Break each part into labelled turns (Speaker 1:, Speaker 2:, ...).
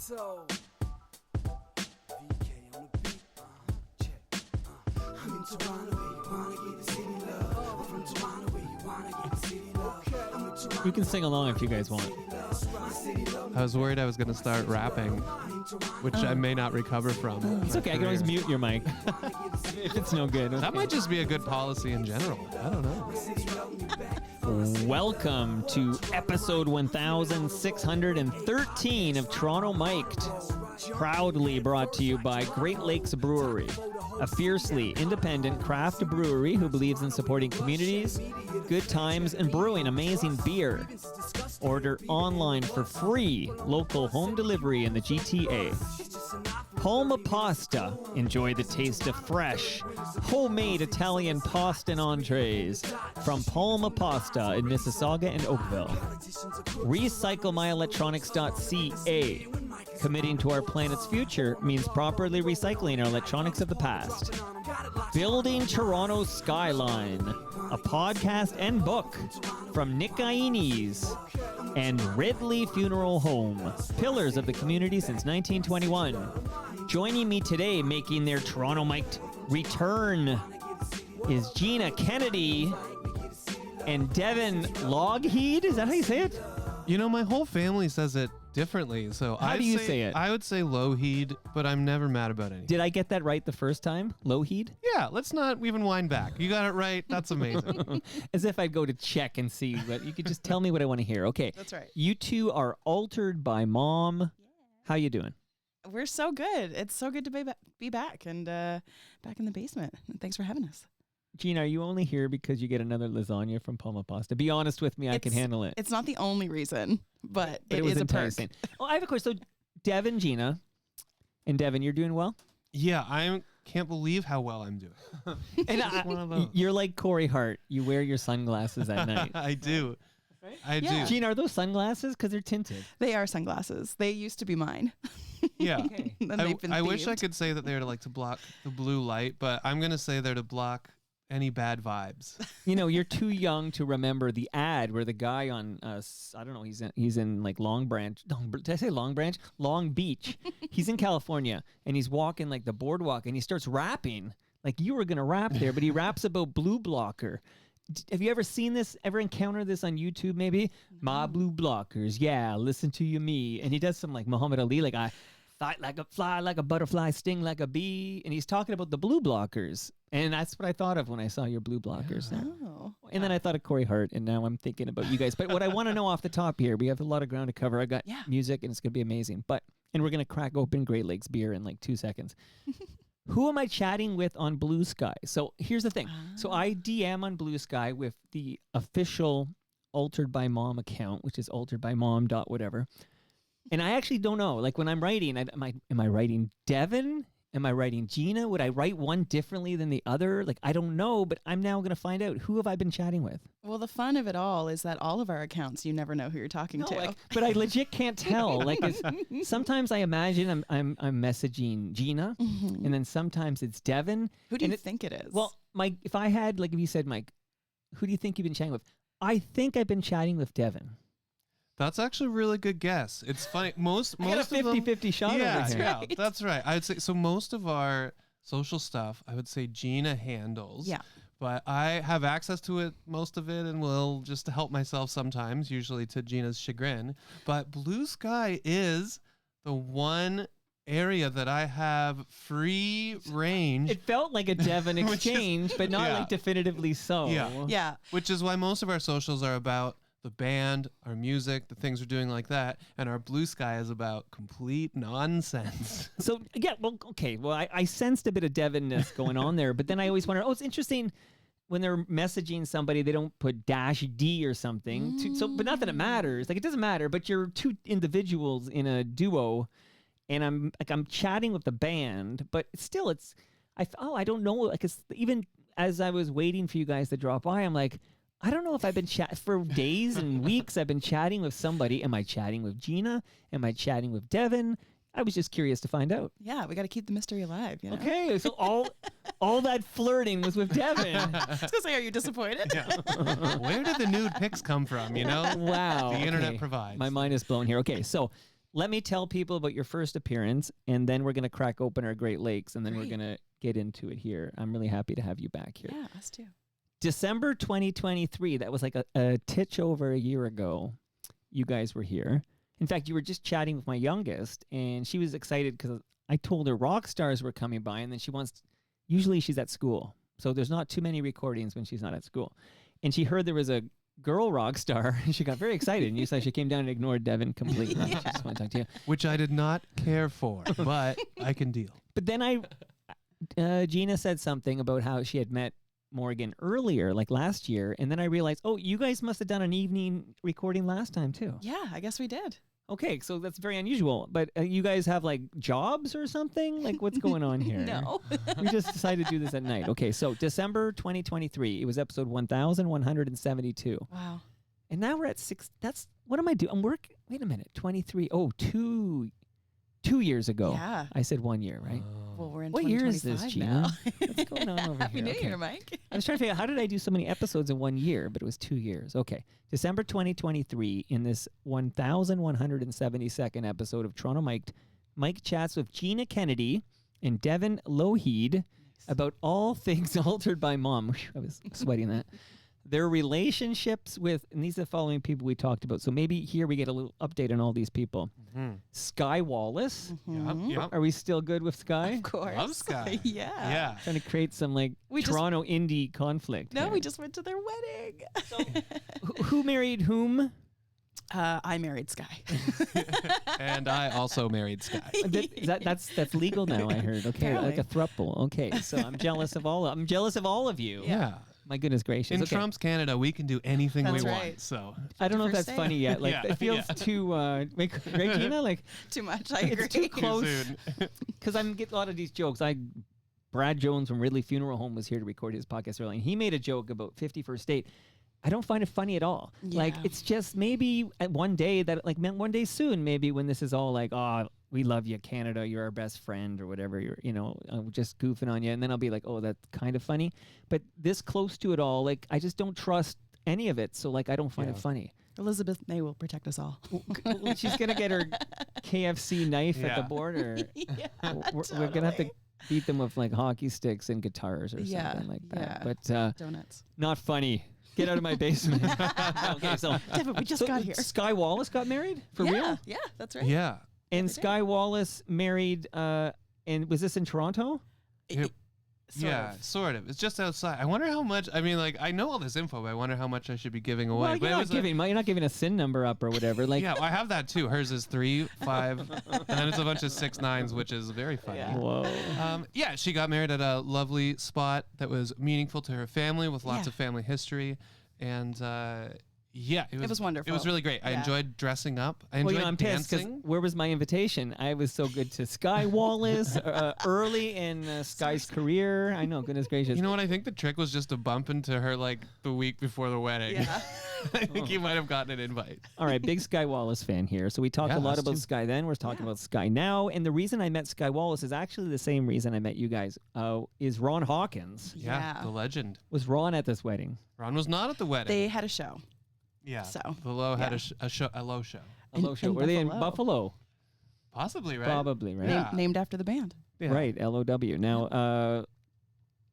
Speaker 1: Toronto. VK on the beat. Check. I'm in Toronto, where you wanna get the city love. I'm from Toronto, where you wanna get the city love. I'm in Toronto.
Speaker 2: You can sing along if you guys want.
Speaker 3: I was worried I was going to start rapping, which I may not recover from.
Speaker 2: It's okay. I can always mute your mic if it's no good.
Speaker 3: That
Speaker 2: Okay.
Speaker 3: might just be a good policy in general. I don't know.
Speaker 2: Welcome to episode 1613 of Toronto Mic'd, proudly brought to you by Great Lakes Brewery, a fiercely independent craft brewery who believes in supporting communities, good times, and brewing amazing beer. Order online for free local home delivery in the GTA. Palma Pasta. Enjoy the taste of fresh, homemade Italian pasta and entrees from Palma Pasta in Mississauga and Oakville. RecycleMyElectronics.ca. Committing to our planet's future means properly recycling our electronics of the past. Building Toronto Skyline, a podcast and book from Nick Ioannis. And Ridley Funeral Home, pillars of the community since 1921. Joining me today, making their Toronto Mic'd return, is Gina Kennedy and Devin Logheed. Is that how you say it?
Speaker 3: You know, my whole family says it differently. So
Speaker 2: How do you say it?
Speaker 3: I would say Lougheed, but I'm never mad about anything.
Speaker 2: Did I get that right the first time? Lougheed?
Speaker 3: Yeah, let's not even wind back. You got it right. That's amazing.
Speaker 2: As if I'd go to check and see, but you could just tell me what I want to hear. Okay.
Speaker 4: That's right.
Speaker 2: You two are altered by mom. Yeah. How you doing?
Speaker 4: We're so good. It's so good to be back and back in the basement. Thanks for having us.
Speaker 2: Gina, are you only here because you get another lasagna from Palma Pasta? Be honest with me, I can handle it.
Speaker 4: It's not the only reason, but it
Speaker 2: was
Speaker 4: is
Speaker 2: enticing.
Speaker 4: a perk.
Speaker 2: Oh, I have a question. So, Devin, Gina, and Devin, you're doing well?
Speaker 3: Yeah, I can't believe how well I'm doing.
Speaker 2: And
Speaker 3: one of those.
Speaker 2: you're like Corey Hart. You wear your sunglasses at night.
Speaker 3: I do. I
Speaker 4: Yeah.
Speaker 3: do.
Speaker 2: Gina, are those sunglasses? Because they're tinted.
Speaker 4: They are sunglasses. They used to be mine.
Speaker 3: Yeah.
Speaker 2: Okay.
Speaker 4: Then they've been
Speaker 3: I wish I
Speaker 4: thieved.
Speaker 3: could say that they're to block the blue light, but I'm going to say they're to block any bad vibes.
Speaker 2: You know, you're too young to remember the ad where the guy on, I don't know, he's in like Long Branch. Did I say Long Branch? Long Beach. He's in California, and he's walking like the boardwalk, and he starts rapping. Like you were going to rap there, but he raps about Blue Blocker. Have you ever seen this, ever encountered this on YouTube maybe? My blue blockers, yeah, listen to you, me. And he does some like Muhammad Ali, like I fly like a butterfly, sting like a bee. And he's talking about the blue blockers. And that's what I thought of when I saw your blue blockers.
Speaker 4: Oh.
Speaker 2: And then I thought of Corey Hart, and now I'm thinking about you guys. But what I want to know off the top here, we have a lot of ground to cover. I got music, and it's going to be amazing. And we're going to crack open Great Lakes beer in like 2 seconds. Who am I chatting with on Blue Sky? So here's the thing. So I DM on Blue Sky with the official Altered by Mom account, which is alteredbymom.whatever. And I actually don't know. Like when I'm writing, am I writing Devin? Am I writing Gina? Would I write one differently than the other? Like, I don't know, but I'm now going to find out. Who have I been chatting with?
Speaker 4: Well, the fun of it all is that all of our accounts, you never know who you're talking to.
Speaker 2: But I legit can't tell. Like, sometimes I imagine I'm messaging Gina, and then sometimes it's Devin.
Speaker 4: Who do you think it is?
Speaker 2: Well, Mike, if I had, like, if you said, Mike, who do you think you've been chatting with? I think I've been chatting with Devin.
Speaker 3: That's actually a really good guess. It's funny. Most
Speaker 2: I got a 50-50 shot over here.
Speaker 3: Yeah, that's right. I would say so. Most of our social stuff, I would say Gina handles.
Speaker 4: Yeah.
Speaker 3: But I have access to it, most of it, and will just help myself sometimes, usually to Gina's chagrin. But Blue Sky is the one area that I have free range.
Speaker 2: It felt like a Devin exchange, but not like definitively so.
Speaker 3: Yeah.
Speaker 4: Yeah.
Speaker 3: Which is why most of our socials are about the band, our music, the things we're doing like that, and our Blue Sky is about complete nonsense.
Speaker 2: So, yeah, well, okay. Well, I sensed a bit of Devin-ness going on there, but then I always wonder, it's interesting when they're messaging somebody, they don't put -D or something. But not that it matters. Like, it doesn't matter, but you're two individuals in a duo, and I'm chatting with the band, but still I don't know. Like, even as I was waiting for you guys to drop by, I'm like, I don't know if I've been for days and weeks. I've been chatting with somebody. Am I chatting with Gina? Am I chatting with Devin? I was just curious to find out.
Speaker 4: Yeah, we got to keep the mystery alive. You know?
Speaker 2: Okay, so all that flirting was with Devin.
Speaker 4: I was gonna say, are you disappointed?
Speaker 3: Where did the nude pics come from? You know?
Speaker 2: Wow.
Speaker 3: The internet
Speaker 2: okay.
Speaker 3: provides.
Speaker 2: My mind is blown here. Okay, so let me tell people about your first appearance, and then we're going to crack open our Great Lakes, and then we're
Speaker 4: Great.
Speaker 2: going to get into it here. I'm really happy to have you back here.
Speaker 4: Yeah, us too.
Speaker 2: December 2023, that was like a titch over a year ago. You guys were here. In fact, you were just chatting with my youngest, and she was excited because I told her rock stars were coming by, and then usually she's at school. So there's not too many recordings when she's not at school. And she heard there was a girl rock star, and she got very excited. And you said she came down and ignored Devin completely. She just want to talk to you.
Speaker 3: Which I did not care for, but I can deal.
Speaker 2: But then Gina said something about how she had met Morgan earlier, like last year. And then I realized, oh, you guys must have done an evening recording last time too.
Speaker 4: Yeah, I guess we did.
Speaker 2: Okay, so that's very unusual. But you guys have like jobs or something? Like what's going on here?
Speaker 4: No.
Speaker 2: We just decided to do this at night. Okay, so December 2023. It was episode 1172.
Speaker 4: Wow.
Speaker 2: And now we're at 6. What am I doing? I'm working. Wait a minute. 23. Oh, 2 years ago.
Speaker 4: Yeah.
Speaker 2: I said 1 year, right?
Speaker 4: Well, we're in
Speaker 2: What year is this,
Speaker 4: 2025
Speaker 2: Gina?
Speaker 4: now.
Speaker 2: What's going on over
Speaker 4: Happy
Speaker 2: here?
Speaker 4: New
Speaker 2: Okay.
Speaker 4: Year, Mike.
Speaker 2: I was trying to figure out how did I do so many episodes in 1 year, but it was 2 years. Okay. December 2023, in this 1172nd episode of Toronto Mike chats with Gina Kennedy and Devin Lougheed about all things altered by mom. I was sweating that. Their relationships with, and these are the following people we talked about. So maybe here we get a little update on all these people.
Speaker 3: Mhm.
Speaker 2: Sky Wallace.
Speaker 3: Yep.
Speaker 2: Are we still good with Sky?
Speaker 4: Of course.
Speaker 3: Love Sky.
Speaker 4: Yeah.
Speaker 3: Yeah.
Speaker 2: Trying to create some like
Speaker 4: We just-
Speaker 2: Toronto indie conflict.
Speaker 4: No,
Speaker 2: here.
Speaker 4: we just went to their wedding.
Speaker 2: Who married whom?
Speaker 4: I married Sky.
Speaker 3: And I also married Sky.
Speaker 2: That's legal now. I heard. Okay, like a
Speaker 4: Apparently.
Speaker 2: throuple. Okay, so I'm jealous of all. I'm jealous of all of you.
Speaker 3: Yeah.
Speaker 2: My goodness gracious.
Speaker 3: In
Speaker 2: Okay.
Speaker 3: Trump's Canada, we can do anything
Speaker 4: That's
Speaker 3: we
Speaker 4: right.
Speaker 3: want. So
Speaker 2: I don't know if
Speaker 4: First
Speaker 2: that's
Speaker 4: day.
Speaker 2: funny yet. Like
Speaker 3: Yeah,
Speaker 2: it feels
Speaker 3: yeah.
Speaker 2: too. Right, Gina? Like
Speaker 4: Too much. I agree.
Speaker 2: it's too
Speaker 3: too
Speaker 2: close.
Speaker 3: soon.
Speaker 2: Because I'm getting a lot of these jokes. Brad Jones from Ridley Funeral Home was here to record his podcast earlier, and he made a joke about 51st Date. I don't find it funny at all. Like
Speaker 4: Yeah.
Speaker 2: it's just maybe at one day that like meant one day soon, maybe when this is all like, oh, we love you, Canada, you're our best friend or whatever. You're, just goofing on you, and then I'll be like, oh, that's kind of funny. But this close to it all, like I just don't trust any of it. So like I don't find it
Speaker 3: Yeah.
Speaker 2: funny.
Speaker 4: Elizabeth May will protect us all.
Speaker 2: Well, she's gonna get her KFC knife at the
Speaker 3: Yeah.
Speaker 2: border.
Speaker 4: Yeah,
Speaker 2: We're gonna have to
Speaker 4: totally.
Speaker 2: beat them with like hockey sticks and guitars or
Speaker 4: Yeah,
Speaker 2: something like that.
Speaker 4: yeah.
Speaker 2: But
Speaker 4: Donuts.
Speaker 2: not funny. Get out of my basement. Okay, so
Speaker 4: Devin, we just got here.
Speaker 2: Sky Wallace got married for
Speaker 4: yeah,
Speaker 2: real,
Speaker 4: Yeah, that's right.
Speaker 3: Yeah.
Speaker 2: and
Speaker 4: they did.
Speaker 2: Sky Wallace married. And was this in Toronto?
Speaker 3: Yep.
Speaker 4: Sort
Speaker 3: Yeah,
Speaker 4: of.
Speaker 3: sort of. It's just outside. I wonder how much. I mean, like, I know all this info, but I wonder how much I should be giving away.
Speaker 2: Well,
Speaker 3: but
Speaker 2: you're
Speaker 3: it
Speaker 2: not
Speaker 3: was
Speaker 2: you're not giving a SIN number up or whatever. Like,
Speaker 3: yeah, well, I have that too. Hers is 3, 5, and then it's a bunch of 6 9s, which is very funny.
Speaker 4: Yeah.
Speaker 2: whoa.
Speaker 3: Yeah, she got married at a lovely spot that was meaningful to her family with lots
Speaker 4: Yeah.
Speaker 3: of family history, and yeah, it was
Speaker 4: wonderful.
Speaker 3: It was really great. I
Speaker 4: Yeah.
Speaker 3: enjoyed dressing up. I
Speaker 2: Well,
Speaker 3: enjoyed
Speaker 2: I'm pissed because
Speaker 3: dancing.
Speaker 2: where was my invitation? I was so good to Sky Wallace early in Sky's career. I know, goodness gracious.
Speaker 3: You know what? I think the trick was just to bump into her like the week before the wedding.
Speaker 4: Yeah.
Speaker 3: I think you might have gotten an invite.
Speaker 2: All right, big Sky Wallace fan here. So we talked
Speaker 3: Yeah,
Speaker 2: a lot
Speaker 3: us
Speaker 2: about
Speaker 3: too.
Speaker 2: Sky then. We're talking about Sky now. And the reason I met Sky Wallace is actually the same reason I met you guys. Is Ron Hawkins.
Speaker 3: Yeah,
Speaker 4: Yeah.
Speaker 3: the legend.
Speaker 2: Was Ron at this wedding?
Speaker 3: Ron was not at the wedding.
Speaker 4: They had a show.
Speaker 3: yeah,
Speaker 4: so,
Speaker 3: the low had
Speaker 4: yeah.
Speaker 3: a low show.
Speaker 2: A low show. Were they in Buffalo?
Speaker 3: Possibly, right?
Speaker 2: Probably, right?
Speaker 3: Yeah.
Speaker 4: Named after the band.
Speaker 3: Yeah.
Speaker 2: Right, LOW. Now,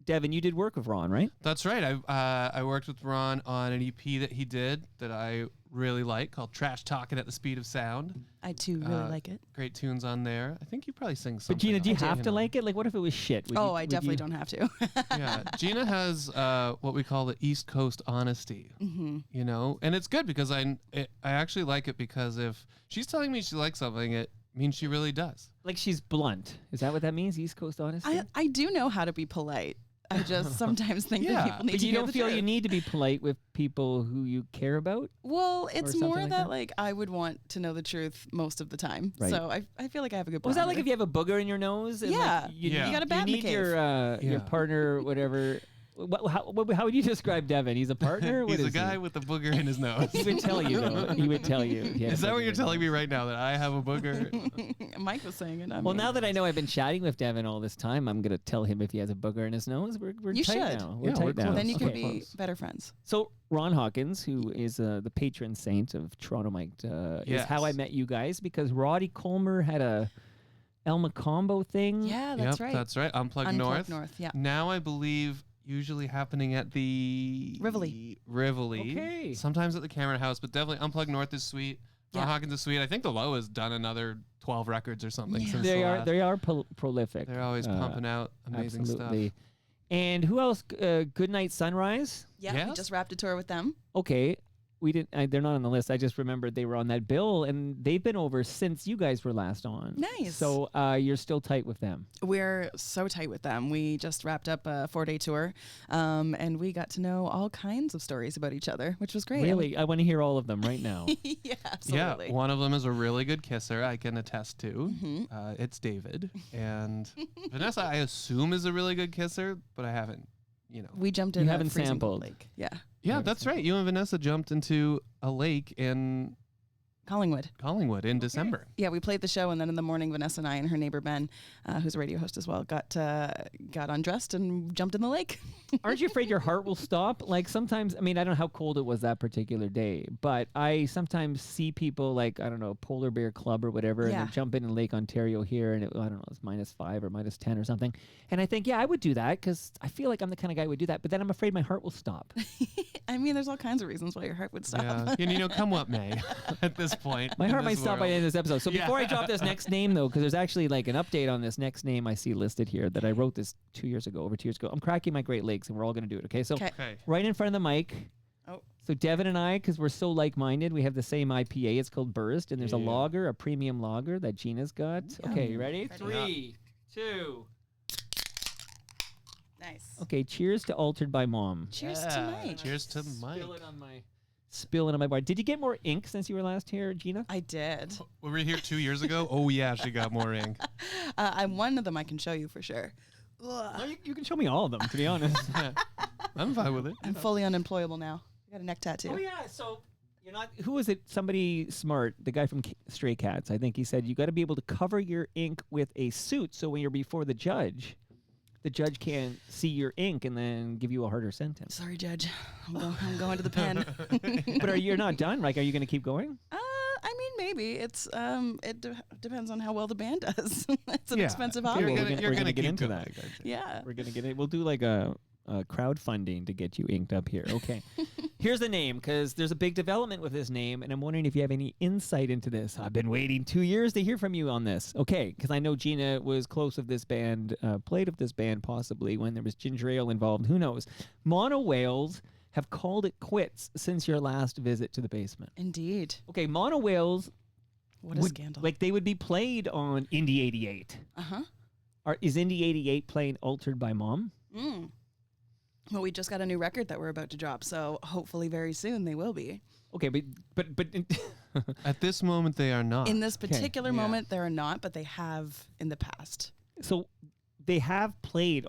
Speaker 2: Devin, you did work with Ron, right?
Speaker 3: That's right. I worked with Ron on an EP that he did that I really like called Trash Talking at the Speed of Sound.
Speaker 4: I too really like it.
Speaker 3: Great tunes on there. I think you probably sing something.
Speaker 2: But Gina, do you
Speaker 3: on it,
Speaker 2: have to
Speaker 3: know.
Speaker 2: like it? Like, what if it was shit? Would you-
Speaker 4: Oh, I
Speaker 2: would
Speaker 4: definitely
Speaker 2: you-
Speaker 4: don't have to.
Speaker 3: Yeah, Gina has what we call the East Coast honesty.
Speaker 4: Mm-hmm.
Speaker 3: You know, and it's good because I actually like it because if she's telling me she likes something, it means she really does.
Speaker 2: Like, she's blunt. Is that what that means? East Coast honesty?
Speaker 4: I do know how to be polite. I just sometimes think
Speaker 3: Yeah,
Speaker 4: that people need
Speaker 2: But
Speaker 4: to
Speaker 2: you
Speaker 4: hear
Speaker 2: don't
Speaker 4: the
Speaker 2: feel
Speaker 4: truth.
Speaker 2: you need to be polite with people who you care about?
Speaker 4: Well, it's
Speaker 2: something
Speaker 4: more
Speaker 2: like
Speaker 4: that
Speaker 2: that?
Speaker 4: like I would want to know the truth most of the time.
Speaker 2: Right.
Speaker 4: So I feel like I have a good.
Speaker 2: Was that like
Speaker 4: barometer.
Speaker 2: if you have a booger in your nose? And
Speaker 4: Yeah.
Speaker 2: like, you,
Speaker 3: Yeah.
Speaker 4: You got a
Speaker 2: you
Speaker 4: bat in the
Speaker 2: need your
Speaker 3: Yeah.
Speaker 2: partner, whatever. How would you describe Devin? He's a partner? What
Speaker 3: He's a
Speaker 2: is
Speaker 3: guy
Speaker 2: he?
Speaker 3: with a booger in his nose.
Speaker 2: He would tell you, though. He would tell you.
Speaker 3: Is that what you're telling me right now, that I have a booger?
Speaker 4: Mike was saying it.
Speaker 2: Well, now that I know I've been chatting with Devin all this time, I'm going to tell him if he has a booger in his nose. We're
Speaker 4: You
Speaker 2: tight
Speaker 4: should.
Speaker 2: now. We're
Speaker 3: Yeah,
Speaker 2: tight
Speaker 3: we're
Speaker 2: now.
Speaker 3: close.
Speaker 4: Then you can
Speaker 2: Okay.
Speaker 4: be
Speaker 3: Close.
Speaker 4: better friends.
Speaker 2: So Ron Hawkins, who is the patron saint of Toronto Mike, is how I
Speaker 3: Yes.
Speaker 2: met you guys, because Roddy Colmer had a El Macombo thing.
Speaker 4: Yeah, that's
Speaker 3: Yep,
Speaker 4: right.
Speaker 3: that's right. Unplugged
Speaker 4: Unplugged
Speaker 3: North.
Speaker 4: North, yeah.
Speaker 3: Now I believe usually happening at the Rivoli.
Speaker 2: Okay.
Speaker 3: Sometimes at the Cameron House, but definitely Unplugged North is sweet.
Speaker 4: Yeah.
Speaker 3: Ron Hawkins is sweet. I think the Low has done another 12 records or something
Speaker 4: Yeah.
Speaker 3: since
Speaker 2: They
Speaker 3: the
Speaker 2: are
Speaker 3: last.
Speaker 2: they are prolific.
Speaker 3: They're always pumping out amazing
Speaker 2: Absolutely.
Speaker 3: stuff.
Speaker 2: And who else? Good Night Sunrise.
Speaker 4: Yeah, we
Speaker 3: Yes.
Speaker 4: just wrapped a tour with them.
Speaker 2: Okay. We didn't. They're not on the list. I just remembered they were on that bill, and they've been over since you guys were last on.
Speaker 4: Nice.
Speaker 2: So you're still tight with them.
Speaker 4: We're so tight with them. We just wrapped up a 4-day tour, and we got to know all kinds of stories about each other, which was great.
Speaker 2: Really, I want to hear all of them right now.
Speaker 4: Yeah, absolutely.
Speaker 3: Yeah, one of them is a really good kisser, I can attest to.
Speaker 4: Mhm.
Speaker 3: It's David. And Vanessa, I assume, is a really good kisser, but I haven't,
Speaker 4: We jumped
Speaker 2: You
Speaker 4: in.
Speaker 2: haven't
Speaker 4: a freezing cold
Speaker 2: sampled.
Speaker 4: lake. Yeah,
Speaker 3: Yeah, that's right. You and Vanessa jumped into a lake in
Speaker 4: Collingwood.
Speaker 3: Collingwood in December.
Speaker 4: Yeah, we played the show, and then in the morning, Vanessa and I and her neighbor Ben, who's a radio host as well, got undressed and jumped in the lake.
Speaker 2: Aren't you afraid your heart will stop? Like sometimes, I mean, I don't know how cold it was that particular day, but I sometimes see people like, I don't know, Polar Bear Club or whatever, and
Speaker 4: Yeah.
Speaker 2: they're jumping in Lake Ontario here, and I don't know, it's -5 or -10 or something. And I think, yeah, I would do that because I feel like I'm the kind of guy who would do that, but then I'm afraid my heart will stop.
Speaker 4: I mean, there's all kinds of reasons why your heart would stop.
Speaker 3: Yeah. And come what may at this point.
Speaker 2: My
Speaker 3: in
Speaker 2: heart might
Speaker 3: this
Speaker 2: stop by the
Speaker 3: world.
Speaker 2: end of this episode. So
Speaker 3: Yeah.
Speaker 2: before I drop this next name, though, because there's actually like an update on this next name I see listed here that I wrote this over 2 years ago. I'm cracking my Great Lakes, and we're all going to do it, okay? So
Speaker 4: 'Kay.
Speaker 3: Okay.
Speaker 2: right in front of the mic.
Speaker 4: Oh.
Speaker 2: So Devin and I, because we're so like-minded, we have the same IPA. It's called Burst, and there's a
Speaker 3: Yeah.
Speaker 2: lager, a premium lager that Gina's got. Okay, you ready?
Speaker 4: Ready.
Speaker 2: 3, 2.
Speaker 4: Nice.
Speaker 2: Okay, cheers to Altered by Mom.
Speaker 4: Cheers
Speaker 3: Yeah,
Speaker 4: tonight.
Speaker 3: Cheers to Mike.
Speaker 2: Spilling on my bar. Did you get more ink since you were last here, Gina?
Speaker 4: I did.
Speaker 3: Were we here 2 years ago? Oh, yeah, she got more ink.
Speaker 4: I'm one of them I can show you for sure. Ugh.
Speaker 2: You can show me all of them, to be honest.
Speaker 3: I'm fine with it.
Speaker 4: I'm fully unemployable now. I got a neck tattoo.
Speaker 2: Oh yeah, so you're not. Who was it? Somebody smart, the guy from Stray Cats. I think he said you got to be able to cover your ink with a suit, so when you're before the judge can't see your ink and then give you a harder sentence.
Speaker 4: Sorry, Judge. I'm going to the pen.
Speaker 2: But you're not done. Like, are you going to keep going?
Speaker 4: I mean, maybe it's depends on how well the band does. It's an
Speaker 3: Yeah.
Speaker 4: expensive
Speaker 2: Okay,
Speaker 4: hobby.
Speaker 2: well,
Speaker 3: You're
Speaker 2: we're
Speaker 3: gonna
Speaker 2: gonna get
Speaker 3: keep
Speaker 2: into
Speaker 3: going,
Speaker 2: that.
Speaker 3: aren't you?
Speaker 4: Yeah.
Speaker 2: We're gonna get it. We'll do like a crowdfunding to get you inked up here. Okay. Here's the name, because there's a big development with this name, and I'm wondering if you have any insight into this. I've been waiting 2 years to hear from you on this. Okay, because I know Gina was close with this band, played with this band possibly when there was ginger ale involved. Who knows? Mono Whales have called it quits since your last visit to the basement.
Speaker 4: Indeed.
Speaker 2: Okay, Mono Whales
Speaker 4: What a
Speaker 2: would,
Speaker 4: scandal.
Speaker 2: like they would be played on Indie 88.
Speaker 4: Uh-huh.
Speaker 2: Is Indie 88 playing Altered by Mom?
Speaker 4: Mm. Well, we just got a new record that we're about to drop, so hopefully very soon they will be.
Speaker 2: Okay, but
Speaker 3: At this moment, they are not.
Speaker 4: In this particular
Speaker 3: Yeah.
Speaker 4: moment, there are not, but they have in the past.
Speaker 2: so they have played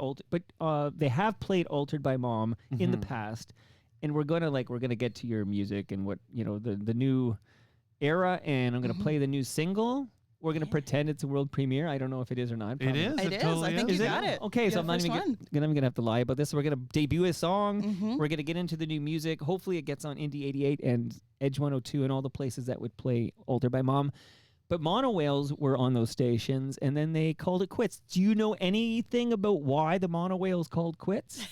Speaker 2: they have played Altered by Mom in the
Speaker 3: Mhm.
Speaker 2: past, and we're gonna get to your music and what the new era, and I'm gonna
Speaker 4: Mhm.
Speaker 2: play the new single. We're gonna
Speaker 4: Yeah.
Speaker 2: pretend it's a world premiere. I don't know if it is or not.
Speaker 3: It
Speaker 2: Probably.
Speaker 3: is.
Speaker 4: It is.
Speaker 3: totally
Speaker 4: I think
Speaker 3: is.
Speaker 4: you got it.
Speaker 2: Okay,
Speaker 4: You're
Speaker 2: so I'm
Speaker 4: the
Speaker 2: not
Speaker 4: first
Speaker 2: even
Speaker 4: one.
Speaker 2: gonna have to lie about this. We're gonna debut a song.
Speaker 4: Mhm.
Speaker 2: We're gonna get into the new music. Hopefully, it gets on Indie 88 and Edge 102 and all the places that would play Altered by Mom. But Mono Whales were on those stations, and then they called it quits. Do you know anything about why the Mono Whales called quits?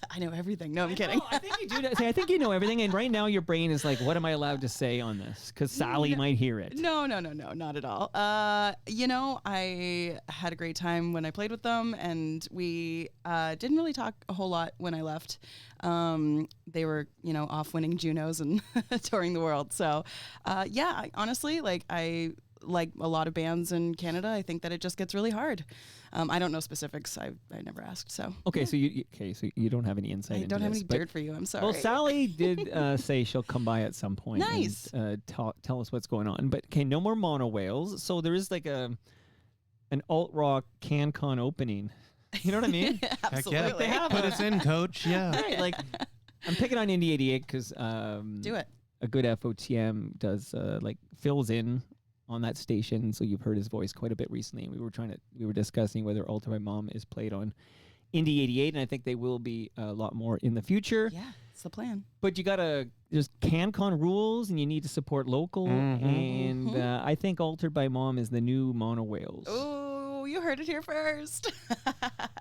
Speaker 4: I know everything. No, I'm kidding.
Speaker 2: I think you do. I think you know everything, and right now your brain is like, "What am I allowed to say on this?" Because Sally might hear it.
Speaker 4: No, not at all. I had a great time when I played with them, and we didn't really talk a whole lot when I left. They were, off winning Junos and touring the world. So, honestly, I like a lot of bands in Canada, I think that it just gets really hard. I don't know specifics. I never asked. So
Speaker 2: Okay, so you don't have any insight.
Speaker 4: I
Speaker 2: into
Speaker 4: don't have
Speaker 2: this,
Speaker 4: any
Speaker 2: but-
Speaker 4: dirt for you. I'm sorry.
Speaker 2: Well, Sally did say she'll come by at some point.
Speaker 4: Nice.
Speaker 2: And, tell us what's going on. But okay, no more Mono Whales. So there is like an alt rock CanCon opening You know what I mean?
Speaker 3: Heck
Speaker 4: Absolutely.
Speaker 3: yeah.
Speaker 2: They have
Speaker 3: Put us in, coach. Yeah.
Speaker 2: Right, like I'm picking on Indie 88 because
Speaker 4: Do it.
Speaker 2: a good FOTM does like fills in on that station, so you've heard his voice quite a bit recently. And we were discussing whether Alter by Mom is played on Indie 88, and I think they will be a lot more in the future.
Speaker 4: Yeah, it's the plan.
Speaker 2: But there's CanCon rules, and you need to support local. And I think Altered by Mom is the new Mono Whales.
Speaker 4: Oh, you heard it here first.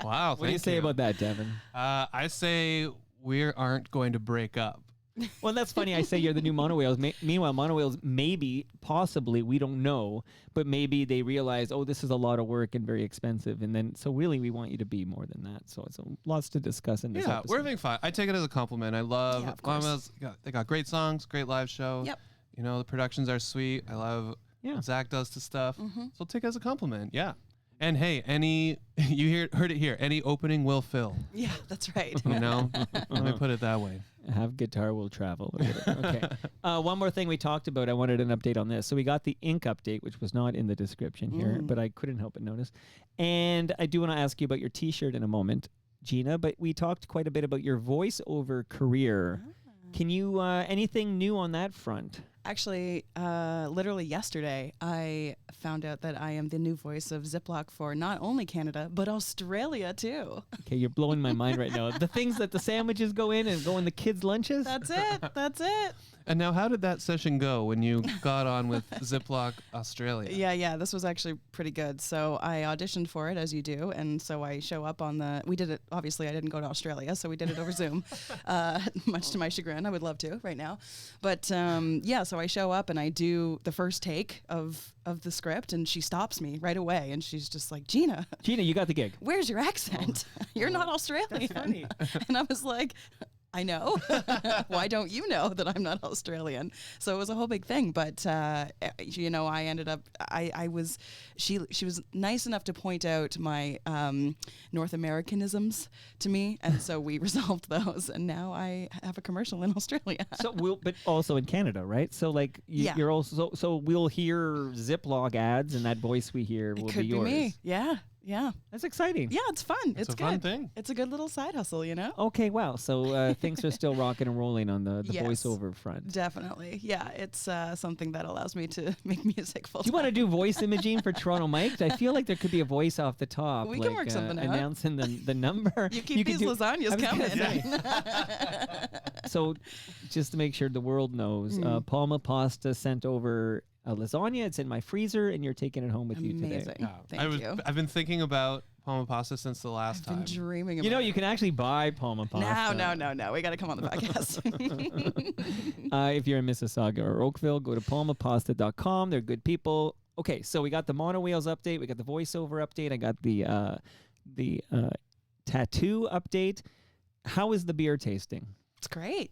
Speaker 3: Wow.
Speaker 2: What do you say about that, Devin?
Speaker 3: I say we aren't going to break up.
Speaker 2: Well, that's funny. I say you're the new Mono Whales. Meanwhile, Mono Whales, maybe, possibly, we don't know, but maybe they realize, oh, this is a lot of work and very expensive. And then, so really, we want you to be more than that. So it's lots to discuss in this
Speaker 3: Yeah,
Speaker 2: episode.
Speaker 3: we're having fun. I take it as a compliment. I love
Speaker 4: Yeah, of course.
Speaker 3: Llamas. They got great songs, great live show.
Speaker 4: Yep.
Speaker 3: You know, the productions are sweet. I love what Zach does to stuff. So I'll take it as a compliment. Yeah. And hey, heard it here. Any opening will fill.
Speaker 4: Yeah, that's right.
Speaker 3: You know, let me put it that way.
Speaker 2: Have guitar will travel. Okay. One more thing we talked about. I wanted an update on this. So we got the ink update, which was not in the description here, but I couldn't help but notice. And I do want to ask you about your T-shirt in a moment, Gina. But we talked quite a bit about your voiceover career. Can you anything new on that front?
Speaker 4: Actually, literally yesterday, I found out that I am the new voice of Ziploc for not only Canada, but Australia too.
Speaker 2: Okay, you're blowing my mind right now. The things that the sandwiches go in and go in the kids' lunches.
Speaker 4: That's it. That's it.
Speaker 3: And now, how did that session go when you got on with Ziploc Australia?
Speaker 4: Yeah, this was actually pretty good. So I auditioned for it, as you do, and so I show up we did it, obviously I didn't go to Australia, so we did it over Zoom, much to my chagrin. I would love to right now. But so I show up and I do the first take of the script, and she stops me right away, and she's just like, Gina,
Speaker 2: you got the gig.
Speaker 4: where's your accent? You're not Australian.
Speaker 2: That's funny.
Speaker 4: And I was like, I know. Why don't you know that I'm not Australian? So it was a whole big thing. But I ended up. She was nice enough to point out my North Americanisms to me, and so we resolved those. And now I have a commercial in Australia.
Speaker 2: So but also in Canada, right? So like you're also so we'll hear Ziploc ads, and that voice we hear will
Speaker 4: It could
Speaker 2: be
Speaker 4: be
Speaker 2: yours.
Speaker 4: me. Yeah.
Speaker 2: That's exciting.
Speaker 4: Yeah, it's fun. It's
Speaker 3: a
Speaker 4: good.
Speaker 3: fun thing.
Speaker 4: It's a good little side hustle, you know?
Speaker 2: Okay, wow. So things are still rocking and rolling on the
Speaker 4: Yes.
Speaker 2: voiceover front.
Speaker 4: Definitely. Yeah, it's something that allows me to make music full
Speaker 2: Do you want to do voice imaging for Toronto Mike? I feel like there could be a voice off the top.
Speaker 4: We can work something out.
Speaker 2: Announcing the number.
Speaker 4: You keep these
Speaker 2: could
Speaker 4: lasagnas
Speaker 2: I was gonna
Speaker 4: coming.
Speaker 2: say. So just to make sure the world knows, Palma Pasta sent over a lasagna. It's in my freezer, and you're taking it home with you today.
Speaker 4: Amazing. Thank you.
Speaker 3: I've been thinking about Palma Pasta since the last
Speaker 4: I've
Speaker 3: time.
Speaker 4: been dreaming about
Speaker 2: You know, you can actually buy Palma Pasta.
Speaker 4: No. We got to come on the podcast.
Speaker 2: If you're in Mississauga or Oakville, go to palmapasta.com. They're good people. Okay, so we got the Mono Whales update. We got the voiceover update. I got the tattoo update. How is the beer tasting?
Speaker 4: It's great.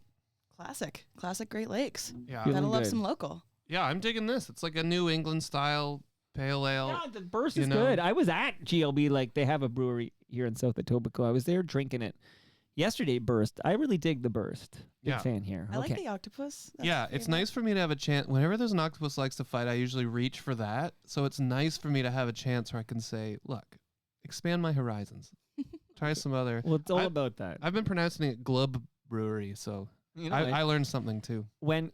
Speaker 4: Classic Great Lakes.
Speaker 3: Yeah.
Speaker 2: Feeling
Speaker 4: Gotta love
Speaker 2: good.
Speaker 4: some local.
Speaker 3: Yeah, I'm digging this. It's like a New England style pale ale.
Speaker 2: Yeah, the Burst
Speaker 3: you
Speaker 2: is
Speaker 3: know.
Speaker 2: good. I was at GLB, like they have a brewery here in South Etobicoke. I was there drinking it yesterday. Burst. I really dig the Burst. Big
Speaker 3: Yeah.
Speaker 2: fan here.
Speaker 4: I
Speaker 2: okay.
Speaker 4: like the octopus. That's
Speaker 3: Yeah,
Speaker 4: my
Speaker 3: it's
Speaker 4: favorite.
Speaker 3: nice for me to have a chance. Whenever there's an octopus likes to fight, I usually reach for that. So it's nice for me to have a chance where I can say, look, expand my horizons. Try some other.
Speaker 2: Well, it's all
Speaker 3: I-
Speaker 2: about that.
Speaker 3: I've been pronouncing it Glub Brewery, so
Speaker 2: You know,
Speaker 3: I learned something too.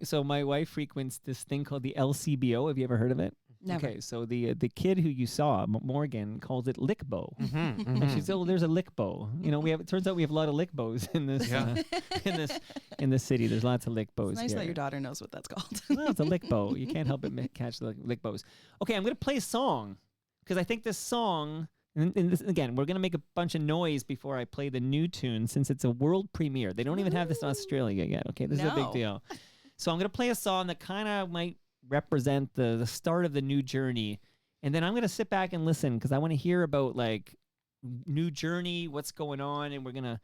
Speaker 2: so my wife frequents this thing called the LCBO. Have you ever heard of it?
Speaker 4: Never.
Speaker 2: Okay, so the kid who you saw, Morgan, calls it Lickbo.
Speaker 3: Mm-hmm,
Speaker 2: And she said, "Oh, there's a Lickbo." You know, we have. It turns out we have a lot of Lickbos in this
Speaker 3: Yeah.
Speaker 2: in this city. There's lots of Lickbos
Speaker 4: It's nice
Speaker 2: here.
Speaker 4: that your daughter knows what that's called.
Speaker 2: Well, it's a Lickbo. You can't help but catch the Lickbos. Okay, I'm gonna play a song because I think this song. And this, again, we're going to make a bunch of noise before I play the new tune since it's a world premiere. They don't even have this in Australia yet. Okay, this is a big
Speaker 4: No.
Speaker 2: deal. So I'm going to play a song that kind of might represent the start of the new journey. And then I'm going to sit back and listen because I want to hear about like new journey, what's going on, and we're going to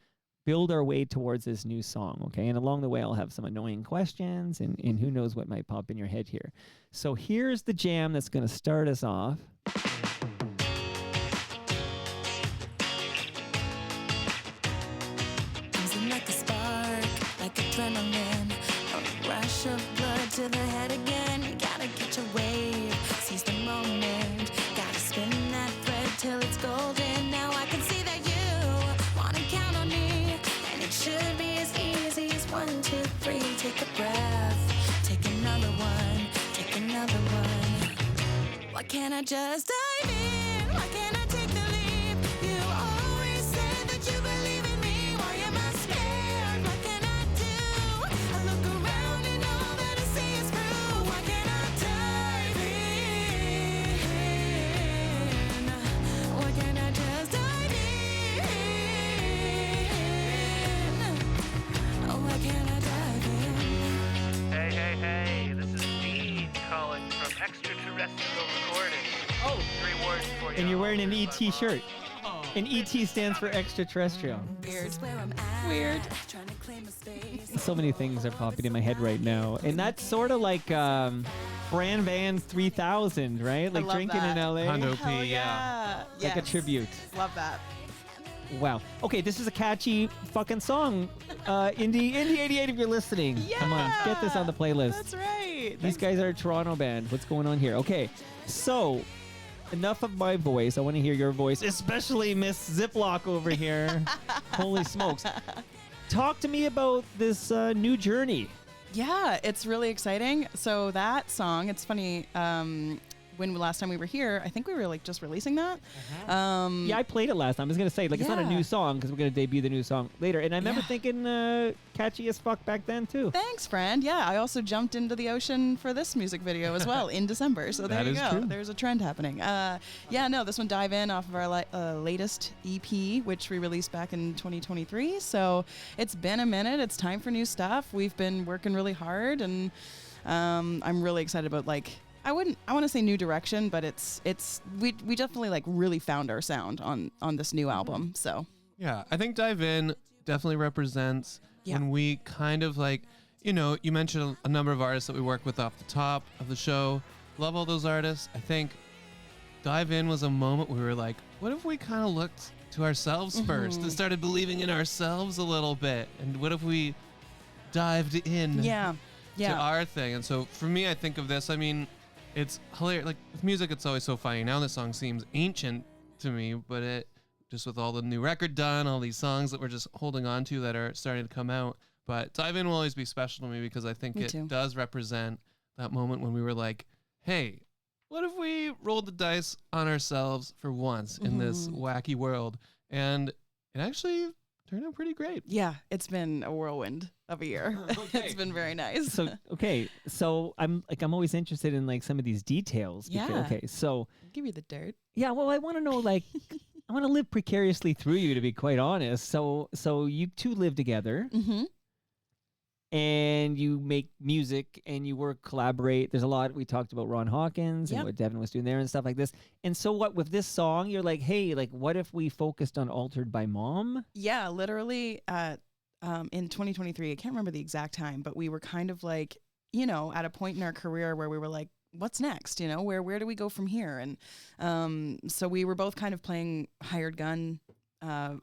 Speaker 2: build our way towards this new song, okay? And along the way, I'll have some annoying questions and who knows what might pop in your head here. So here's the jam that's going to start us off.
Speaker 5: Comes like a spark, like adrenaline, a rush of blood to the head again. You gotta catch a wave, seize the moment. Gotta spin that thread till it's golden. Now I can see that you can't I just dive in? Why can't I take the leap? You always said that you believe in me. Why am I scared? What can I do? I look around and all that I see is blue. Why can't I dive in? Why can't I just dive in? Oh, why can't I dive in?
Speaker 6: Hey, this is Dean calling from Extraterrestrial Recording. Oh, 3 words for you.
Speaker 2: And you're wearing an ET shirt. And ET stands for extraterrestrial.
Speaker 5: Weird.
Speaker 4: Weird.
Speaker 5: Trying to claim a space.
Speaker 2: So many things are popping in my head right now. And that's sort of like Fran Van 3000, right? Like
Speaker 4: love
Speaker 2: drinking
Speaker 4: that.
Speaker 2: in LA.
Speaker 3: Hondo
Speaker 4: Hell
Speaker 3: P,
Speaker 4: yeah.
Speaker 2: Like a
Speaker 4: Yes.
Speaker 2: tribute.
Speaker 4: Love that.
Speaker 2: Wow. Okay, this is a catchy fucking song. Indie 88 if you're listening. Come on, get this on the playlist.
Speaker 4: That's right.
Speaker 2: These guys are a Toronto band. What's going on here? Okay, so enough of my voice. I want to hear your voice, especially Miss Ziploc over here. Holy smokes. Talk to me about this new journey.
Speaker 4: Yeah, it's really exciting. So that song, it's funny. When last time we were here, I think we were like just releasing that.
Speaker 2: Yeah, I played it last time. I was going to say, like, it's not a
Speaker 4: Yeah.
Speaker 2: new song because we're going to debut the new song later. And I remember
Speaker 4: Yeah.
Speaker 2: thinking catchy as fuck back then, too.
Speaker 4: Thanks, friend. Yeah, I also jumped into the ocean for this music video as well in December. So there
Speaker 3: That
Speaker 4: you
Speaker 3: is
Speaker 4: go.
Speaker 3: true.
Speaker 4: There's a trend happening. Yeah, no, this one Dive In off of our latest EP, which we released back in 2023. So it's been a minute. It's time for new stuff. We've been working really hard, and I'm really excited about I want to say new direction, but we definitely like really found our sound on this new album. So
Speaker 3: Yeah, I think Dive In definitely represents
Speaker 4: Yeah.
Speaker 3: when we kind of like, you mentioned a number of artists that we work with off the top of the show. Love all those artists. I think Dive In was a moment where we were like, what if we kind of looked to ourselves first and started believing in ourselves a little bit? And what if we dived in
Speaker 4: yeah,
Speaker 3: to our thing? And so for me, I think of this, I mean, it's hilarious. Like with music, it's always so funny. Now this song seems ancient to me, but it just with all the new record done, all these songs that we're just holding on to that are starting to come out. But Dive In will always be special to me because I think
Speaker 4: Me
Speaker 3: it
Speaker 4: too.
Speaker 3: does represent that moment when we were like, hey, what if we rolled the dice on ourselves for once in this wacky world? And it actually turned out pretty great.
Speaker 4: Yeah, it's been a whirlwind of a year. It's been very nice.
Speaker 2: So, okay. So I'm always interested in like some of these details.
Speaker 4: Yeah.
Speaker 2: Okay. So,
Speaker 4: Give you the dirt.
Speaker 2: yeah, well, I want to know, like, I want to live precariously through you, to be quite honest. So you two live together
Speaker 4: Mm-hmm.
Speaker 2: and you make music and you collaborate. There's a lot. We talked about Ron Hawkins and
Speaker 4: Yep.
Speaker 2: what Devin was doing there and stuff like this. And so what with this song, you're like, hey, like, what if we focused on Altered by Mom?
Speaker 4: Yeah, literally in 2023, I can't remember the exact time, but we were kind of like, at a point in our career where we were like, what's next? Where do we go from here? And so we were both kind of playing hired gun